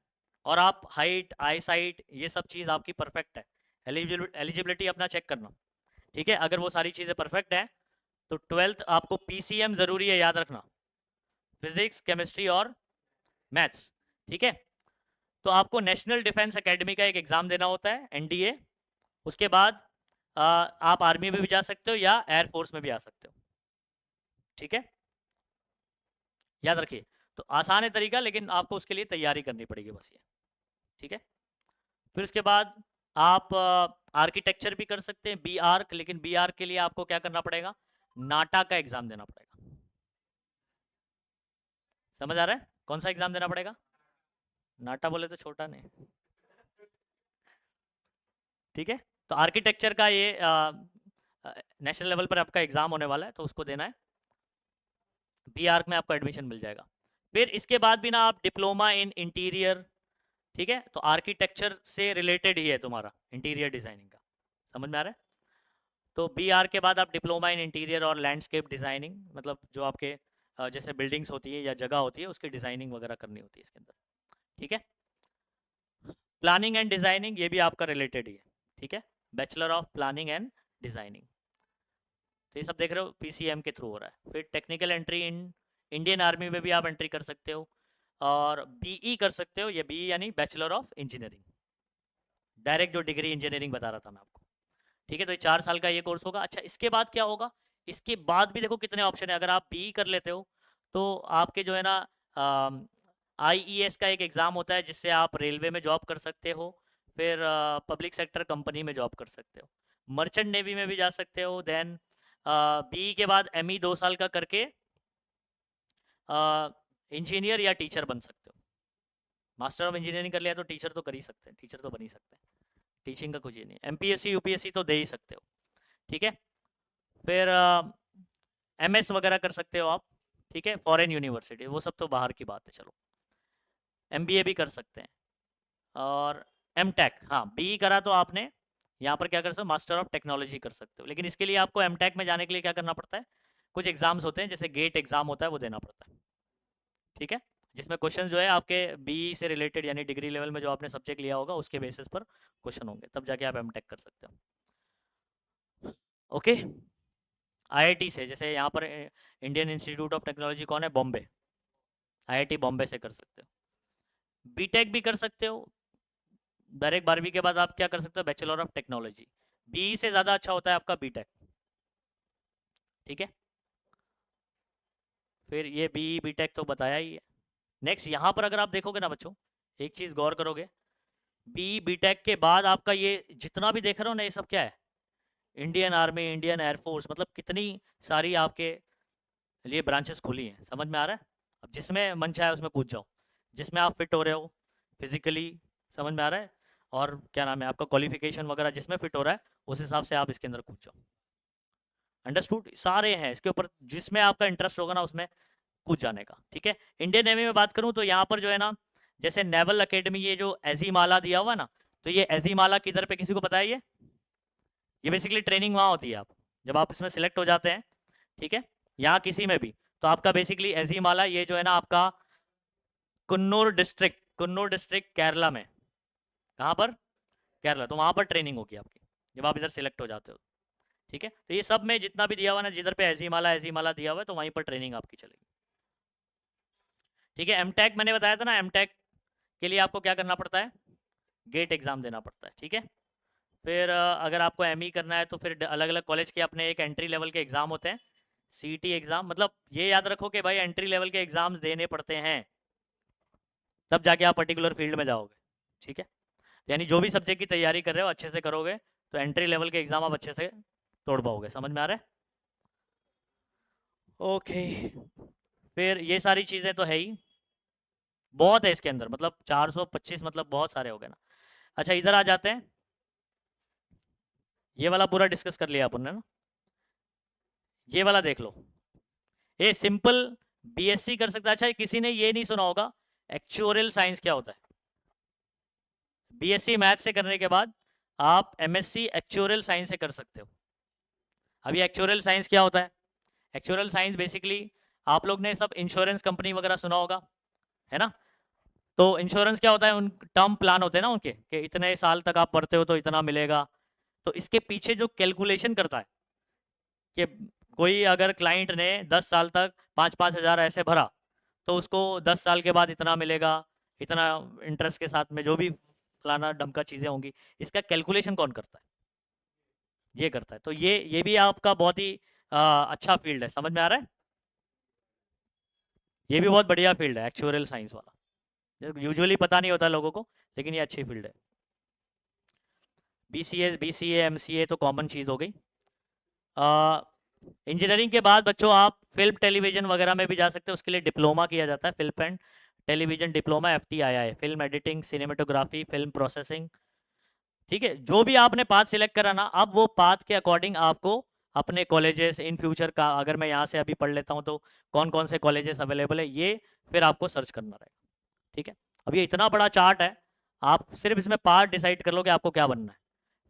और आप हाइट आई साइट ये सब चीज़ आपकी परफेक्ट है, एलिजिबिलिटी अपना चेक करना। ठीक है, अगर वो सारी चीज़ें परफेक्ट है तो 12th आपको PCM ज़रूरी है, याद रखना, फिजिक्स केमिस्ट्री और मैथ्स। ठीक है, तो आपको नेशनल डिफेंस एकेडमी का एक एग्ज़ाम देना होता है, NDA। उसके बाद आप आर्मी में भी जा सकते हो या एयरफोर्स में भी आ सकते हो। ठीक है, याद रखिए। तो आसान है तरीका, लेकिन आपको उसके लिए तैयारी करनी पड़ेगी बस ये। ठीक है, फिर उसके बाद आप आर्किटेक्चर भी कर सकते हैं, BArch, लेकिन BArch के लिए आपको क्या करना पड़ेगा, नाटा का एग्जाम देना पड़ेगा। समझ आ रहा है? कौन सा एग्जाम देना पड़ेगा? नाटा बोले तो छोटा नहीं। ठीक है, तो आर्किटेक्चर का ये नेशनल लेवल पर आपका एग्जाम होने वाला है, तो उसको देना है। BArch में आपको एडमिशन मिल जाएगा। फिर इसके बाद भी ना आप डिप्लोमा इन इंटीरियर, ठीक है, तो आर्किटेक्चर से रिलेटेड ही है तुम्हारा इंटीरियर डिजाइनिंग का। समझ में आ रहा है? तो BR के बाद आप डिप्लोमा इन इंटीरियर और लैंडस्केप डिजाइनिंग, मतलब जो आपके जैसे बिल्डिंग्स होती है या जगह होती है उसकी डिजाइनिंग वगैरह करनी होती है इसके अंदर। ठीक है, प्लानिंग एंड डिजाइनिंग ये भी आपका रिलेटेड ही है। ठीक है, bachelor of planning and designing. तो ये सब देख रहे हो PCM के थ्रू हो रहा है। फिर technical entry in Indian army में भी आप एंट्री कर सकते हो, और BE कर सकते हो, ये BE यानी बैचलर ऑफ इंजीनियरिंग, डायरेक्ट जो डिग्री इंजीनियरिंग बता रहा था मैं आपको। ठीक है, तो ये 4 साल का ये कोर्स होगा। अच्छा, इसके बाद क्या होगा? इसके बाद भी देखो कितने ऑप्शन है। अगर आप BE कर लेते हो तो आपके जो है ना IES का एक एग्ज़ाम होता है जिससे आप रेलवे में जॉब कर सकते हो, फिर पब्लिक सेक्टर कंपनी में जॉब कर सकते हो, मर्चेंट नेवी में भी जा सकते हो। देन BE के बाद ME 2 साल का करके इंजीनियर या टीचर बन सकते हो। मास्टर ऑफ इंजीनियरिंग कर लिया तो टीचर तो कर ही सकते हैं, टीचर तो बन ही सकते हैं, टीचिंग का कुछ ही नहीं। MPSC UPSC तो दे ही सकते हो। ठीक है, फिर MS वगैरह कर सकते हो आप। ठीक है, फॉरेन यूनिवर्सिटी, वो सब तो बाहर की बात है। चलो, MBA भी कर सकते हैं, और MTech, हाँ BE करा तो आपने यहाँ पर क्या कर सकते हो, मास्टर ऑफ टेक्नोलॉजी कर सकते हो। लेकिन इसके लिए आपको MTech में जाने के लिए क्या करना पड़ता है, कुछ एग्जाम्स होते हैं, जैसे गेट एग्जाम होता है, वो देना पड़ता है। ठीक है, जिसमें क्वेश्चन जो है आपके BE से रिलेटेड, यानी डिग्री लेवल में जो आपने सब्जेक्ट लिया होगा उसके बेसिस पर क्वेश्चन होंगे, तब जाके आप MTech कर सकते हो। ओके, IIT से, जैसे यहाँ पर इंडियन इंस्टीट्यूट ऑफ टेक्नोलॉजी कौन है, बॉम्बे, IIT बॉम्बे से कर सकते हो। BTech भी कर सकते हो, डायरेक्ट 12वीं के बाद आप क्या कर सकते हो, बैचलर ऑफ टेक्नोलॉजी। बीई से ज्यादा अच्छा होता है आपका बीटेक, ठीक है। फिर ये बीई बीटेक तो बताया ही है। नेक्स्ट यहाँ पर अगर आप देखोगे ना बच्चों, एक चीज गौर करोगे, बीई बीटेक के बाद आपका ये जितना भी देख रहे हो ना, ये सब क्या है, इंडियन आर्मी, इंडियन एयरफोर्स, मतलब कितनी सारी आपके लिए ब्रांचेस खुली हैं, समझ में आ रहा है। अब जिसमें मन चाहे उसमें कूद जाओ, जिसमें आप फिट हो रहे हो फिजिकली, समझ में आ रहा है, और क्या नाम है आपका क्वालिफिकेशन वगैरह जिसमें फिट हो रहा है, उस हिसाब से आप इसके अंदर कूद जाओ। अंडरस्टूड, सारे हैं इसके ऊपर, जिसमें आपका इंटरेस्ट होगा ना उसमें कूद जाने का, ठीक है। इंडियन नेवी में बात करूं तो यहाँ पर जो है ना, जैसे नेवल अकेडमी, ये जो एजीमाला दिया हुआ ना, तो ये एजीमाला किधर पे, किसी को पता है ये बेसिकली ट्रेनिंग वहाँ होती है, आप जब आप इसमें सिलेक्ट हो जाते हैं, ठीक है, यहाँ किसी में भी, तो आपका बेसिकली एजीमाला ये जो है ना आपका कुन्नूर डिस्ट्रिक्ट केरला में, कहाँ पर, केरला, तो वहाँ पर ट्रेनिंग होगी आपकी जब आप इधर सिलेक्ट हो जाते हो, ठीक है। तो ये सब में जितना भी दिया हुआ ना, जिधर पे एजीमाला दिया हुआ है, तो वहीं पर ट्रेनिंग आपकी चलेगी, ठीक है। एमटेक मैंने बताया था ना, एमटेक के लिए आपको क्या करना पड़ता है, गेट एग्जाम देना पड़ता है, ठीक है। फिर अगर आपको एमई करना है तो फिर अलग अलग कॉलेज के अपने एक एंट्री लेवल के एग्जाम होते हैं, सीईटी एग्जाम, मतलब ये याद रखो कि भाई एंट्री लेवल के एग्जाम्स देने पड़ते हैं, तब जाके आप पर्टिकुलर फील्ड में जाओगे, ठीक है। यानी जो भी सब्जेक्ट की तैयारी कर रहे हो अच्छे से करोगे तो एंट्री लेवल के एग्जाम आप अच्छे से तोड़ पाओगे, समझ में आ रहा है। ओके, फिर ये सारी चीज़ें तो है ही, बहुत है इसके अंदर, मतलब 425, मतलब बहुत सारे हो गए ना। अच्छा इधर आ जाते हैं, ये वाला पूरा डिस्कस कर लिया अपन ने ना, ये वाला देख लो, ये सिंपल बीएससी कर सकता है। अच्छा किसी ने ये नहीं सुना होगा एक्चुअल साइंस क्या होता है, बीएससी मैथ से करने के बाद आप एमएससी एक्चुअल साइंस से कर सकते हो। अभी एक्चुअल साइंस क्या होता है, एक्चुअल साइंस बेसिकली आप लोग ने सब इंश्योरेंस कंपनी वगैरह सुना होगा, है ना। तो इंश्योरेंस क्या होता है, उन टर्म प्लान होते हैं ना उनके, कि इतने साल तक आप पढ़ते हो तो इतना मिलेगा। तो इसके पीछे जो कैलकुलेशन करता है कि कोई अगर क्लाइंट ने 10 साल तक 5-5 हज़ार ऐसे भरा, तो उसको 10 साल के बाद इतना मिलेगा, इतना इंटरेस्ट के साथ में, जो भी फलाना ढमका चीज़ें होंगी, इसका कैलकुलेशन कौन करता है, ये करता है। तो ये भी आपका बहुत ही अच्छा फील्ड है, समझ में आ रहा है। ये भी बहुत बढ़िया फील्ड है एक्चुअल साइंस वाला, यूजुअली पता नहीं होता लोगों को, लेकिन ये अच्छी फील्ड है। बीसीए एमसीए तो कॉमन चीज़ हो गई। इंजीनियरिंग के बाद बच्चों आप फिल्म टेलीविजन वगैरह में भी जा सकते हो, उसके लिए डिप्लोमा किया जाता है, film and television diploma, FTII, film editing, cinematography, film processing, ठीक है। जो भी आपने पाथ सिलेक्ट करा ना, अब वो पाथ के अकॉर्डिंग आपको अपने कॉलेजेस इन फ्यूचर का, अगर मैं यहाँ से अभी पढ़ लेता हूँ तो कौन कौन से कॉलेजेस अवेलेबल है, ये फिर आपको सर्च करना रहेगा, ठीक है। अब ये इतना बड़ा चार्ट है, आप सिर्फ इसमें पार्ट डिसाइड कर लो कि आपको क्या बनना है,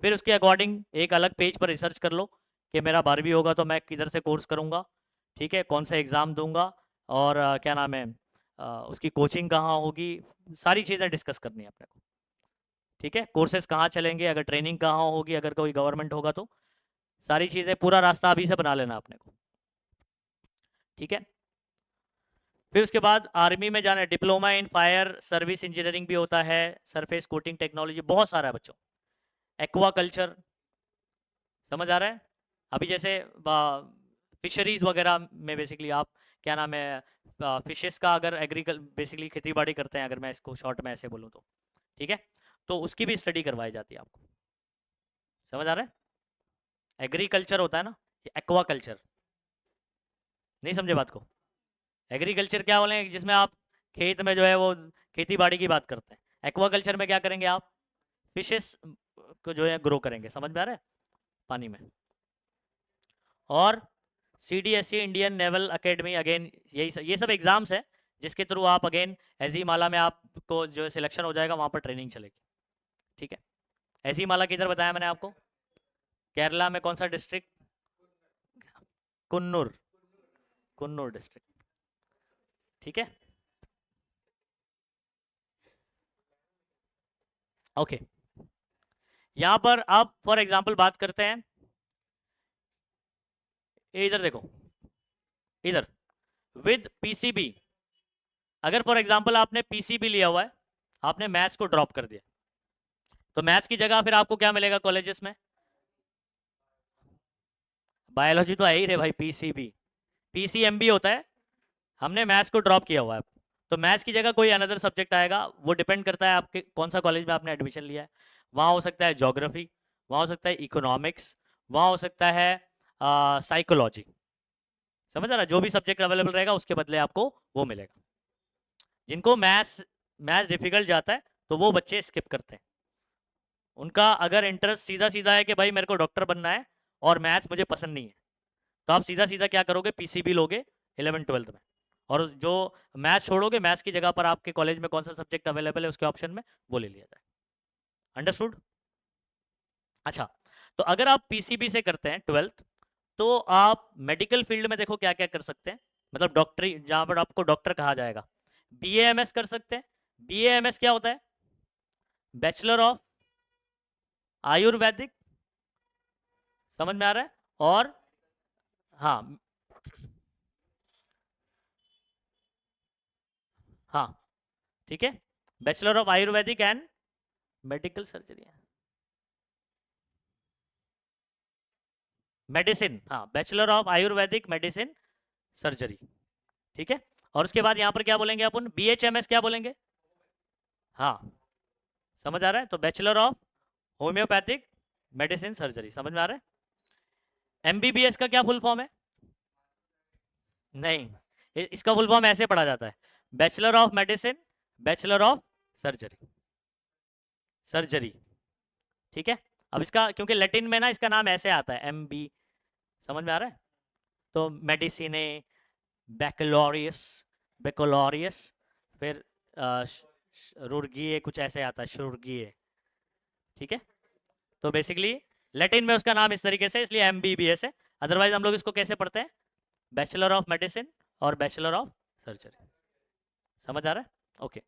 फिर उसके अकॉर्डिंग एक अलग पेज पर रिसर्च कर लो कि मेरा 12वीं होगा तो मैं किधर से कोर्स करूँगा, ठीक है, कौन सा एग्ज़ाम दूंगा, और क्या नाम है, उसकी कोचिंग कहाँ होगी, सारी चीज़ें डिस्कस करनी है अपने को, ठीक है। कोर्सेज कहाँ चलेंगे, अगर ट्रेनिंग कहाँ होगी, अगर कोई गवर्नमेंट होगा तो सारी चीज़ें, पूरा रास्ता अभी से बना लेना अपने को, ठीक है। फिर उसके बाद आर्मी में जाना है, diploma in fire service engineering भी होता है, सरफेस कोटिंग टेक्नोलॉजी, बहुत सारा है बच्चों। एक्वा कल्चर, समझ आ रहा है। अभी जैसे फिशरीज वगैरह में बेसिकली आप, क्या नाम है, फिशेस का अगर बेसिकली खेती बाड़ी करते हैं, अगर मैं इसको शॉर्ट में ऐसे बोलूँ तो, ठीक है, तो उसकी भी स्टडी करवाई जाती है आपको, समझ आ रहा है। एग्रीकल्चर होता है ना, एक्वा कल्चर, नहीं समझे बात को। एग्रीकल्चर क्या बोले, जिसमें आप खेत में जो है वो खेती बाड़ी की बात करते हैं, एक्वाकल्चर में क्या करेंगे आप, फिशेस को जो है ग्रो करेंगे, समझ में आ रहा है, पानी में। और CDSE Indian naval academy, again ये सब एग्जाम्स है जिसके थ्रू आप अगेन एजीमाला में आपको जो सिलेक्शन हो जाएगा, वहाँ पर ट्रेनिंग चलेगी, ठीक है। एजीमाला किधर बताया मैंने आपको, केरला में, कौन सा डिस्ट्रिक्ट, कुन्नूर, कुन्नूर डिस्ट्रिक्ट, ठीक है, ओके। यहाँ पर आप फॉर एग्जाम्पल बात करते हैं, ये इधर देखो, इधर विद PCB, अगर फॉर एग्जाम्पल आपने PCB लिया हुआ है, आपने मैथ्स को ड्रॉप कर दिया, तो मैथ्स की जगह फिर आपको क्या मिलेगा कॉलेजेस में, बायोलॉजी तो है ही रे भाई, पीसीबी, पीसीएमबी होता है। हमने मैथ्स को ड्रॉप किया हुआ है, तो मैथ्स की जगह कोई अनदर सब्जेक्ट आएगा, वो डिपेंड करता है आपके कौन सा कॉलेज में आपने एडमिशन लिया है। वहाँ हो सकता है ज्योग्राफी, वहाँ हो सकता है इकोनॉमिक्स, वहाँ हो सकता है साइकोलॉजी। समझ आ रहा, जो भी सब्जेक्ट अवेलेबल रहेगा उसके बदले आपको वो मिलेगा। जिनको मैथ्स मैथ्स डिफिकल्ट जाता है तो वो बच्चे स्किप करते हैं। उनका अगर इंटरेस्ट सीधा सीधा है कि भाई मेरे को डॉक्टर बनना है और मैथ्स मुझे पसंद नहीं है, तो आप सीधा सीधा क्या करोगे, पीसीबी लोगे 11th-12th में, और जो मैथ्स छोड़ोगे, मैथ्स की जगह पर आपके कॉलेज में कौन सा सब्जेक्ट अवेलेबल है उसके ऑप्शन में वो ले लिया जाए। अंडरस्टूड? अच्छा, तो अगर आप पीसीबी से करते हैं 12th, तो आप मेडिकल फील्ड में देखो क्या क्या कर सकते हैं, मतलब डॉक्टरी, जहां पर आपको डॉक्टर कहा जाएगा। बीएएमएस कर सकते हैं। बीएएमएस क्या होता है? बैचलर ऑफ आयुर्वेदिक, समझ में आ रहा है? और हाँ, हाँ, ठीक है, bachelor of Ayurvedic and medical surgery, medicine, हाँ, bachelor of Ayurvedic medicine surgery, ठीक है। और उसके बाद यहां पर क्या बोलेंगे अपन, बीएचएमएस क्या बोलेंगे? हाँ, समझ आ रहा है, तो bachelor of homeopathic medicine surgery, समझ में आ रहा है। एमबीबीएस का क्या फुल फॉर्म है? नहीं, इसका फुल फॉर्म ऐसे पढ़ा जाता है, bachelor of medicine, bachelor of surgery, surgery, ठीक है। अब इसका, क्योंकि लैटिन में ना इसका नाम ऐसे आता है, एम बी, समझ में आ रहा है। तो मेडिसिने, बैकलोरियस, बैकलोरियस, फिर रुर्गीय, कुछ ऐसे आता है, शुर्गीय, ठीक है। तो बेसिकली लैटिन में उसका नाम इस तरीके से, इसलिए एमबीबीएस है। अदरवाइज हम लोग इसको कैसे पढ़ते हैं, बैचलर ऑफ मेडिसिन और बैचलर ऑफ सर्जरी, समझ आ रहा है? ओके।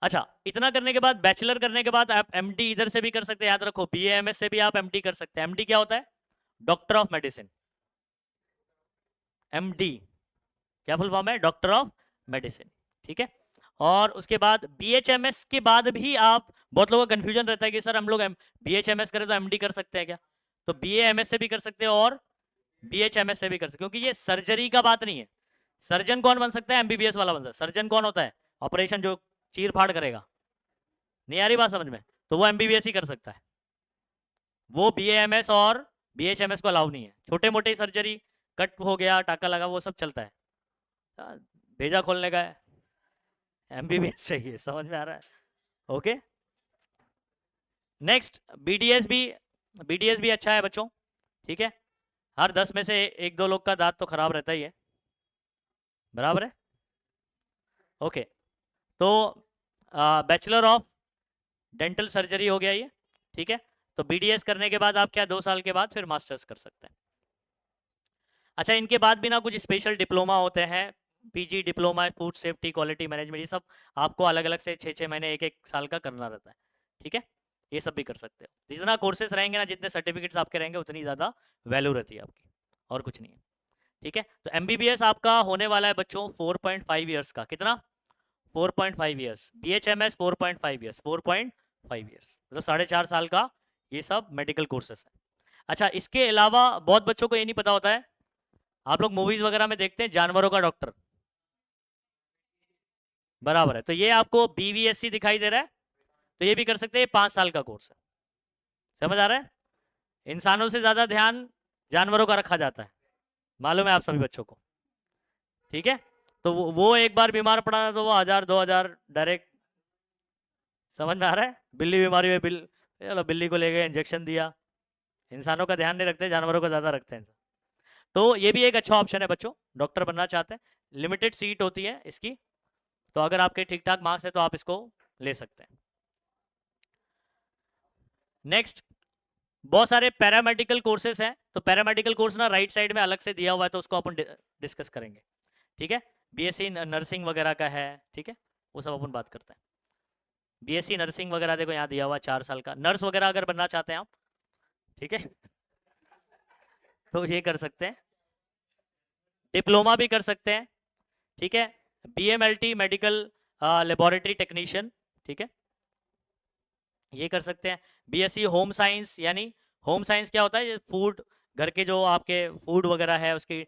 अच्छा, इतना करने के बाद, बैचलर करने के बाद आप एमडी इधर से भी कर सकते हैं, याद रखो, बीएएमएस से भी आप एमडी कर सकते हैं। एमडी क्या होता है? Doctor of medicine. एमडी क्या फुल फॉर्म है? डॉक्टर ऑफ मेडिसिन, ठीक है। और उसके बाद बीएचएमएस के बाद भी आप, बहुत लोगों का कंफ्यूजन रहता है कि सर हम लोग बीएचएमएस करें तो एमडी कर सकते हैं क्या? तो बीएएमएस से भी कर सकते हैं और बीएचएमएस से भी कर सकते हैं, क्योंकि ये सर्जरी का बात नहीं है। सर्जन कौन बन सकता है? एमबीबीएस वाला बन सकता है। सर्जन कौन होता है? ऑपरेशन जो चीर फाड़ करेगा, नहीं आ रही बात समझ में? तो वो एमबीबीएस ही कर सकता है, वो बीएएमएस और बीएचएमएस को अलाउ नहीं है। छोटे मोटे सर्जरी, कट हो गया, टाका लगा, वो सब चलता है। भेजा खोलने का है, एमबीबीएस चाहिए, समझ में आ रहा है? ओके। नेक्स्ट, बीडीएस भी, बीडीएस भी अच्छा है बच्चों, ठीक है। हर 10 में से एक दो लोग का दांत तो खराब रहता ही है, बराबर है? ओके, तो बैचलर ऑफ डेंटल सर्जरी हो गया ये, ठीक है। तो बीडीएस करने के बाद आप क्या 2 साल के बाद फिर मास्टर्स कर सकते हैं। अच्छा, इनके बाद भी ना कुछ स्पेशल डिप्लोमा होते हैं, PG diploma, food safety, quality management, ये सब आपको अलग अलग से 6-6 महीने, 1-1 साल का करना रहता है, ठीक है। ये सब भी कर सकते हो। जितना कोर्सेस रहेंगे ना, जितने सर्टिफिकेट्स आपके रहेंगे, उतनी ज़्यादा वैल्यू रहती है आपकी, और कुछ नहीं है, ठीक है। तो एमबीबीएस आपका होने वाला है बच्चों 4.5 ईयर्स का। कितना? 4.5 ईयर्स। बीएचएमएस 4.5 ईयर्स, 4.5 ईयर्स मतलब 4.5 साल का ये सब मेडिकल कोर्सेस है। अच्छा, इसके अलावा बहुत बच्चों को ये नहीं पता होता है, आप लोग मूवीज वगैरह में देखते हैं जानवरों का डॉक्टर, बराबर है, तो ये आपको बीवीएससी दिखाई दे रहा है, तो ये भी कर सकते हैं, 5 साल का कोर्स है, समझ आ रहा है? इंसानों से ज्यादा ध्यान जानवरों का रखा जाता है, मालूम है आप सभी बच्चों को, ठीक है। तो वो एक बार बीमार पड़ा ना, तो वो 1000-2000 डायरेक्ट, समझ में आ रहा है? बिल्ली बीमारी में चलो बिल्ली को ले गए, इंजेक्शन दिया। इंसानों का ध्यान नहीं रखते, जानवरों का ज्यादा रखते हैं। तो ये भी एक अच्छा ऑप्शन है बच्चों, डॉक्टर बनना चाहते हैं, लिमिटेड सीट होती है इसकी, तो अगर आपके ठीक ठाक मार्क्स है तो आप इसको ले सकते हैं। नेक्स्ट, बहुत सारे पैरामेडिकल कोर्सेज हैं, तो पैरामेडिकल कोर्स ना राइट साइड में अलग से दिया हुआ है, तो उसको अपन डिस्कस करेंगे, ठीक है। बीएससी नर्सिंग वगैरह का है, ठीक है, वो सब अपन बात करते हैं। बीएससी नर्सिंग वगैरह देखो यहाँ दिया हुआ 4 साल का, नर्स वगैरह अगर बनना चाहते हैं आप, ठीक है, तो ये कर सकते हैं। डिप्लोमा भी कर सकते हैं, ठीक है। बीएमएलटी मेडिकल लेबोरेटरी टेक्नीशियन, ठीक है, ये कर सकते हैं। बीएससी होम साइंस, यानी होम साइंस क्या होता है? फूड घर के जो आपके फूड वगैरह है उसकी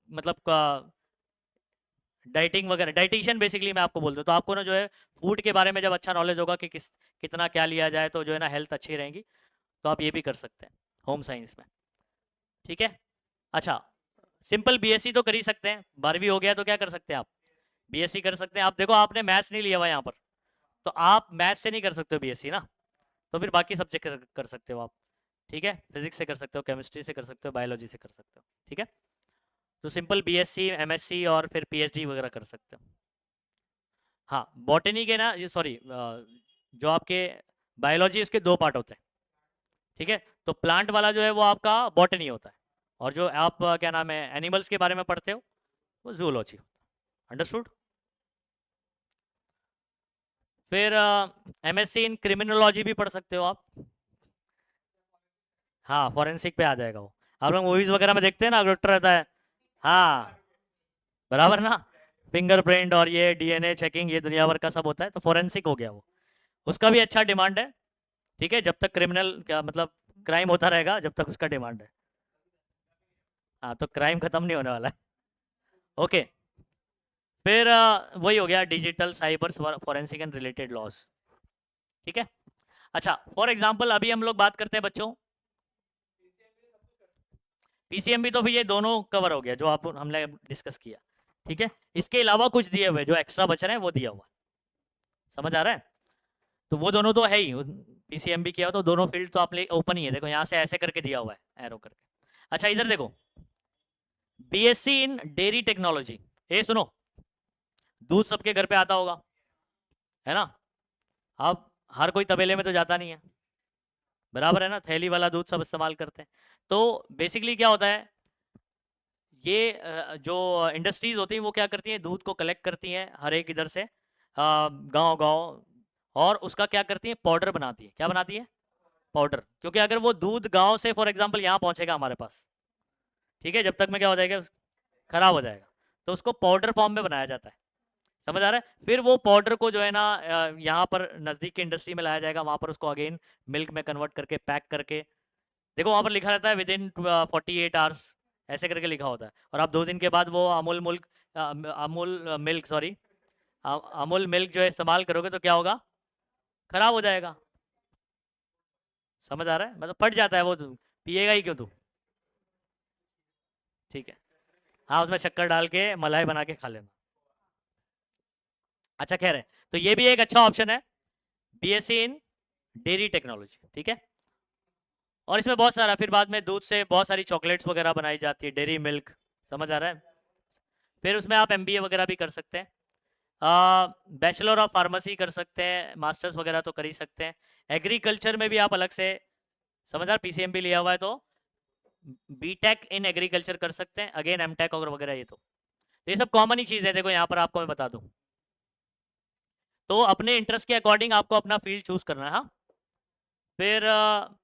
मतलब डाइटिंग वगैरह, डाइटिशियन बेसिकली मैं आपको बोल दूँ तो आपको ना जो है फूड के बारे में जब अच्छा नॉलेज होगा कि कितना क्या लिया जाए तो जो है ना हेल्थ अच्छी रहेगी, तो आप ये भी कर सकते हैं होम साइंस में। ठीक है। अच्छा, सिंपल बीएससी तो कर ही सकते हैं, 12वीं हो गया तो क्या कर सकते हैं आप, बीएससी कर सकते हैं। आप देखो आपने मैथ्स नहीं लिया हुआ यहाँ पर, तो आप मैथ्स से नहीं कर सकते हो बीएससी ना, तो फिर बाकी सब्जेक्ट कर सकते हो आप। ठीक है, फिजिक्स से कर सकते हो, केमिस्ट्री से कर सकते हो, बायोलॉजी से कर सकते हो। ठीक है, तो सिंपल बीएससी, एमएससी और फिर पीएचडी वगैरह कर सकते हो। हाँ, बॉटनी के ना ये सॉरी जो आपके बायोलॉजी उसके दो पार्ट होते हैं। ठीक है, तो प्लांट वाला जो है वो आपका बॉटनी होता है, और जो आप क्या नाम है एनिमल्स के बारे में पढ़ते हो वो जूलॉजी होता है। अंडरस्टूड। फिर एमएससी इन क्रिमिनोलॉजी भी पढ़ सकते हो आप। हाँ, फॉरेंसिक पे आ जाएगा वो। आप लोग मूवीज वगैरह में देखते हैं ना, डॉक्टर रहता है। हाँ, बराबर ना, फिंगरप्रिंट और ये डीएनए चेकिंग ये दुनिया भर का सब होता है, तो फॉरेंसिक हो गया वो। उसका भी अच्छा डिमांड है। ठीक है, जब तक क्रिमिनल क्या मतलब क्राइम होता रहेगा जब तक उसका डिमांड है। हाँ, तो क्राइम खत्म नहीं होने वाला है। ओके, फिर वही हो गया digital cyber forensic and related laws. ठीक है। अच्छा, फॉर एग्जांपल अभी हम लोग बात करते हैं बच्चों, पीसीएमबी तो फिर ये दोनों कवर हो गया जो आप हमने डिस्कस किया। ठीक है, इसके अलावा कुछ दिए हुए जो एक्स्ट्रा बच रहे हैं वो दिया हुआ है। समझ आ रहा है, तो वो दोनों तो है ही, पीसीएमबी किया हो तो दोनों फील्ड तो आप ओपन ही है। देखो यहाँ से ऐसे करके दिया हुआ है एरो करके। अच्छा, इधर देखो, बीएससी इन डेयरी टेक्नोलॉजी। ये सुनो, दूध सबके घर पे आता होगा, है ना। अब हर कोई तबेले में तो जाता नहीं है, बराबर है ना, थैली वाला दूध सब इस्तेमाल करते हैं। तो बेसिकली क्या होता है, ये जो इंडस्ट्रीज होती हैं वो क्या करती हैं, दूध को कलेक्ट करती हैं हर एक इधर से गांव गांव, और उसका क्या करती हैं, पाउडर बनाती है। क्या बनाती है, पाउडर। क्योंकि अगर वो दूध गांव से फॉर एग्जांपल यहाँ पहुंचेगा हमारे पास, ठीक है, जब तक में क्या हो जाएगा, खराब हो जाएगा, तो उसको पाउडर फॉर्म में बनाया जाता है। समझ आ रहा है, फिर वो पाउडर को जो है ना यहाँ पर नज़दीक की इंडस्ट्री में लाया जाएगा, वहाँ पर उसको अगेन मिल्क में कन्वर्ट करके पैक करके, देखो वहाँ पर लिखा रहता है विद इन 48 आवर्स, ऐसे करके लिखा होता है। और आप 2 दिन के बाद वो Amul milk sorry Amul milk जो है इस्तेमाल करोगे तो क्या होगा, खराब हो जाएगा। समझ आ रहा है, मतलब फट जाता है वो, पिएगा ही क्यों तू। ठीक है, हाँ उसमें शक्कर डाल के मलाई बना के खा लेना। अच्छा, कह रहे हैं तो ये भी एक अच्छा ऑप्शन है, बीएससी इन डेयरी टेक्नोलॉजी। ठीक है, और इसमें बहुत सारा फिर बाद में दूध से बहुत सारी चॉकलेट्स वगैरह बनाई जाती है, डेयरी मिल्क। समझ आ रहा है, फिर उसमें आप एमबीए वगैरह भी कर सकते हैं, बैचलर ऑफ फार्मेसी कर सकते हैं, मास्टर्स वगैरह तो कर ही सकते हैं। एग्रीकल्चर में भी आप अलग से, समझ आ, पीसीएम भी लिया हुआ है तो बीटेक इन एग्रीकल्चर कर सकते हैं, अगेन एमटेक और वगैरह ये सब कॉमन ही चीज़ है। देखो यहाँ पर आपको मैं बता दूं, तो अपने इंटरेस्ट के अकॉर्डिंग आपको अपना फील्ड चूज करना है। हाँ, फिर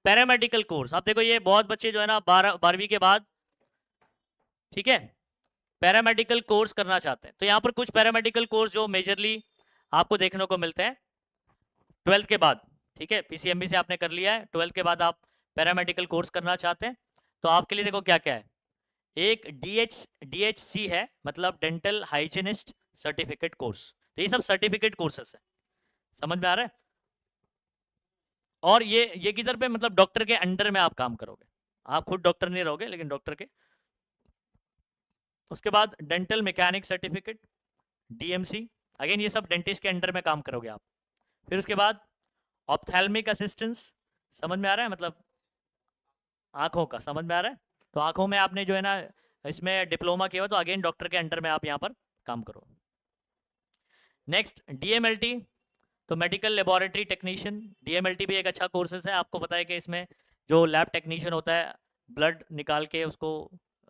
पैरामेडिकल कोर्स, आप देखो ये बहुत बच्चे जो है ना 12वीं के बाद, ठीक है, पैरामेडिकल कोर्स करना चाहते हैं, तो यहाँ पर कुछ पैरामेडिकल कोर्स जो मेजरली आपको देखने को मिलते हैं 12th के बाद। ठीक है, पीसीएमबी से आपने कर लिया है, 12th के बाद आप पैरामेडिकल कोर्स करना चाहते हैं, तो आपके लिए देखो क्या क्या है, एक डीएचसी है, मतलब डेंटल हाइजीनिस्ट सर्टिफिकेट कोर्स। तो ये सब सर्टिफिकेट कोर्सेस है, समझ में आ रहा है। और ये किधर पे, मतलब डॉक्टर के अंडर में आप काम करोगे, आप खुद डॉक्टर नहीं रहोगे लेकिन डॉक्टर के। उसके बाद dental mechanic certificate, DMC, again ये सब डेंटिस्ट के अंडर में काम करोगे आप। फिर उसके बाद ऑप्थेल्मिक असिस्टेंस, समझ में आ रहा है, मतलब आंखों का, समझ में आ रहा है, तो आंखों में आपने जो है ना इसमें डिप्लोमा किया हुआ, तो अगेन डॉक्टर के अंडर में आप यहाँ पर काम करो। नेक्स्ट डीएमएलटी, तो मेडिकल लेबोरेटरी टेक्नीशियन, डीएमएलटी भी एक अच्छा कोर्सेस है। आपको पता है कि इसमें जो लैब टेक्नीशियन होता है, ब्लड निकाल के उसको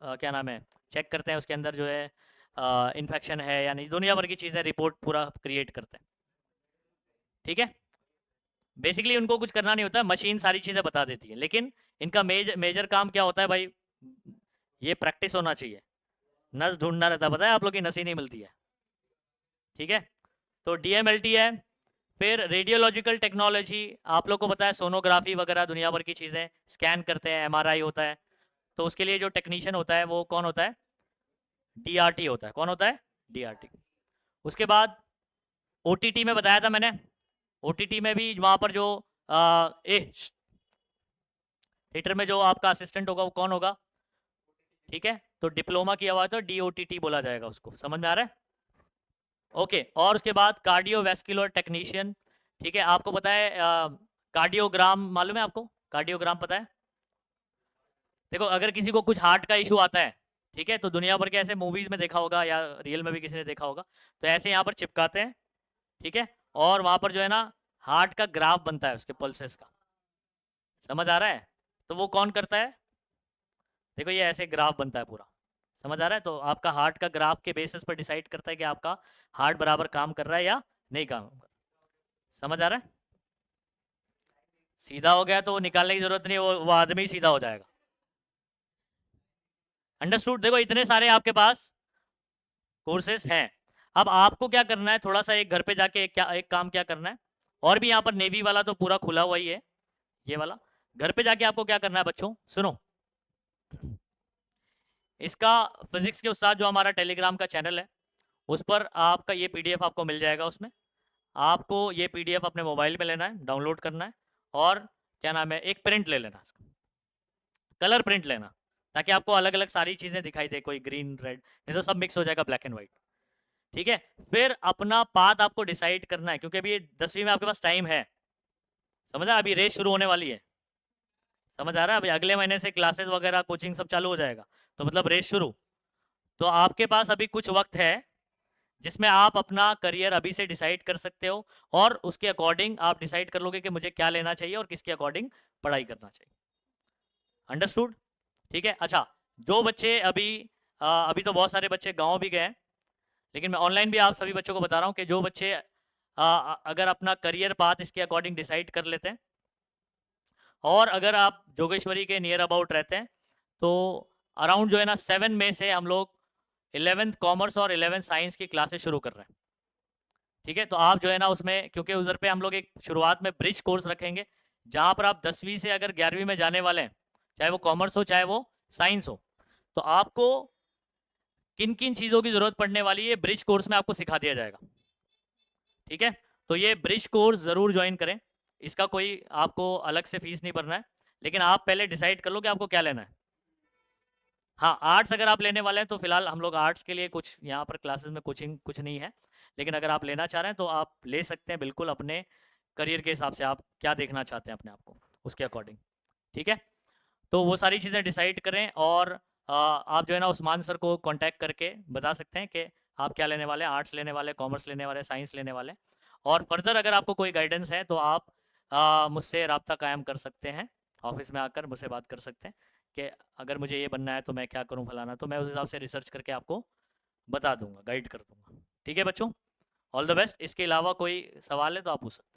क्या नाम है चेक करते हैं, उसके अंदर जो है इन्फेक्शन है या नहीं, दुनिया भर की चीज़ें रिपोर्ट पूरा क्रिएट करते हैं। ठीक है, बेसिकली उनको कुछ करना नहीं होता, मशीन सारी चीज़ें बता देती है, लेकिन इनका मेजर काम क्या होता है भाई, ये प्रैक्टिस होना चाहिए, नस ढूंढना रहता है, पता है आप लोग की नस ही नहीं मिलती है। ठीक है, तो डीएमएलटी है। फिर रेडियोलॉजिकल टेक्नोलॉजी, आप लोग को पता है सोनोग्राफी वगैरह दुनिया भर की चीज़ें स्कैन करते हैं, एमआरआई होता है, तो उसके लिए जो टेक्नीशियन होता है वो कौन होता है? DRT होता है। कौन होता है? DRT। उसके बाद OTT में बताया था मैंने, OTT में भी वहां पर जो थिएटर में जो आपका असिस्टेंट होगा वो कौन होगा? ठीक है, तो डिप्लोमा किया हुआ है तो DOTT बोला जाएगा उसको। समझ में आ रहा है? ओके। और उसके बाद कार्डियोवैस्कुलर टेक्नीशियन। ठीक है, आपको पता है कार्डियोग्राम मालूम है आपको? कार्डियोग्राम पता है? देखो, अगर किसी को कुछ हार्ट का इशू आता है, ठीक है, तो दुनिया भर के ऐसे मूवीज में देखा होगा या रियल में भी किसी ने देखा होगा, तो ऐसे यहाँ पर चिपकाते हैं, ठीक है, और वहां पर जो है ना हार्ट का ग्राफ बनता है उसके पल्सेस का। समझ आ रहा है? तो वो कौन करता है? देखो, ये ऐसे ग्राफ बनता है पूरा। समझ आ रहा है? तो आपका हार्ट का ग्राफ के बेसिस पर डिसाइड करता है कि आपका हार्ट बराबर काम कर रहा है या नहीं काम कर रहा। समझ आ रहा है? सीधा हो गया तो निकालने की जरूरत नहीं, वो आदमी सीधा हो जाएगा। अंडरस्टूड? देखो, इतने सारे आपके पास कोर्सेस हैं। अब आपको क्या करना है, थोड़ा सा एक घर पे जाके एक काम क्या करना है, और भी यहाँ पर नेवी वाला तो पूरा खुला हुआ ही है, ये वाला। घर पे जाके आपको क्या करना है बच्चों, सुनो। इसका फिजिक्स के उस्ताद जो हमारा टेलीग्राम का चैनल है, उस पर आपका ये PDF आपको मिल जाएगा। उसमें आपको ये PDF अपने मोबाइल में लेना है, डाउनलोड करना है, और क्या नाम है, एक प्रिंट ले लेना, कलर प्रिंट लेना, ताकि आपको अलग अलग सारी चीजें दिखाई दे, कोई ग्रीन रेड, नहीं तो सब मिक्स हो जाएगा, ब्लैक एंड व्हाइट। ठीक है, फिर अपना पाथ आपको डिसाइड करना है, क्योंकि अभी 10वीं में आपके पास टाइम है। समझा? अभी रेस शुरू होने वाली है। समझ आ रहा है? अभी अगले महीने से क्लासेस वगैरह कोचिंग सब चालू हो जाएगा, तो मतलब रेस शुरू। तो आपके पास अभी कुछ वक्त है जिसमें आप अपना करियर अभी से डिसाइड कर सकते हो, और उसके अकॉर्डिंग आप डिसाइड कर लोगे कि मुझे क्या लेना चाहिए और किसके अकॉर्डिंग पढ़ाई करना चाहिए। अंडरस्टूड? ठीक है। अच्छा, जो बच्चे अभी तो बहुत सारे बच्चे गांव भी गए हैं, लेकिन मैं ऑनलाइन भी आप सभी बच्चों को बता रहा हूँ कि जो बच्चे अगर अपना करियर पाथ इसके अकॉर्डिंग डिसाइड कर लेते हैं, और अगर आप जोगेश्वरी के नियर अबाउट रहते हैं, तो अराउंड जो है ना 7 में से हम लोग 11th कॉमर्स और 11th साइंस की क्लासेस शुरू कर रहे हैं। ठीक है, तो आप जो है ना उसमें, क्योंकि उधर पे हम लोग एक शुरुआत में ब्रिज कोर्स रखेंगे, जहां पर आप 10वीं से अगर 11वीं में जाने वाले हैं, चाहे वो कॉमर्स हो चाहे वो साइंस हो, तो आपको किन किन चीज़ों की ज़रूरत पड़ने वाली है ब्रिज कोर्स में आपको सिखा दिया जाएगा। ठीक है, तो ये ब्रिज कोर्स ज़रूर ज्वाइन करें। इसका कोई आपको अलग से फीस नहीं भरना है, लेकिन आप पहले डिसाइड कर लो कि आपको क्या लेना है। हाँ, आर्ट्स अगर आप लेने वाले हैं तो फिलहाल हम लोग आर्ट्स के लिए कुछ यहाँ पर क्लासेस में कोचिंग कुछ नहीं है, लेकिन अगर आप लेना चाह रहे हैं तो आप ले सकते हैं बिल्कुल, अपने करियर के हिसाब से आप क्या देखना चाहते हैं अपने आप को, उसके अकॉर्डिंग। ठीक है, तो वो सारी चीज़ें डिसाइड करें, और आप जो है ना उस्मान सर को कांटेक्ट करके बता सकते हैं कि आप क्या लेने वाले हैं, आर्ट्स लेने वाले, कॉमर्स लेने वाले, साइंस लेने वाले। और फर्दर अगर आपको कोई गाइडेंस है तो आप मुझसे रब्ता कायम कर सकते हैं, ऑफिस में आकर मुझसे बात कर सकते हैं कि अगर मुझे ये बनना है तो मैं क्या करूँ फलाना, तो मैं उस हिसाब से रिसर्च करके आपको बता दूंगा, गाइड कर दूंगा। ठीक है बच्चों, ऑल द बेस्ट। इसके अलावा कोई सवाल है तो आप पूछ सकते हैं।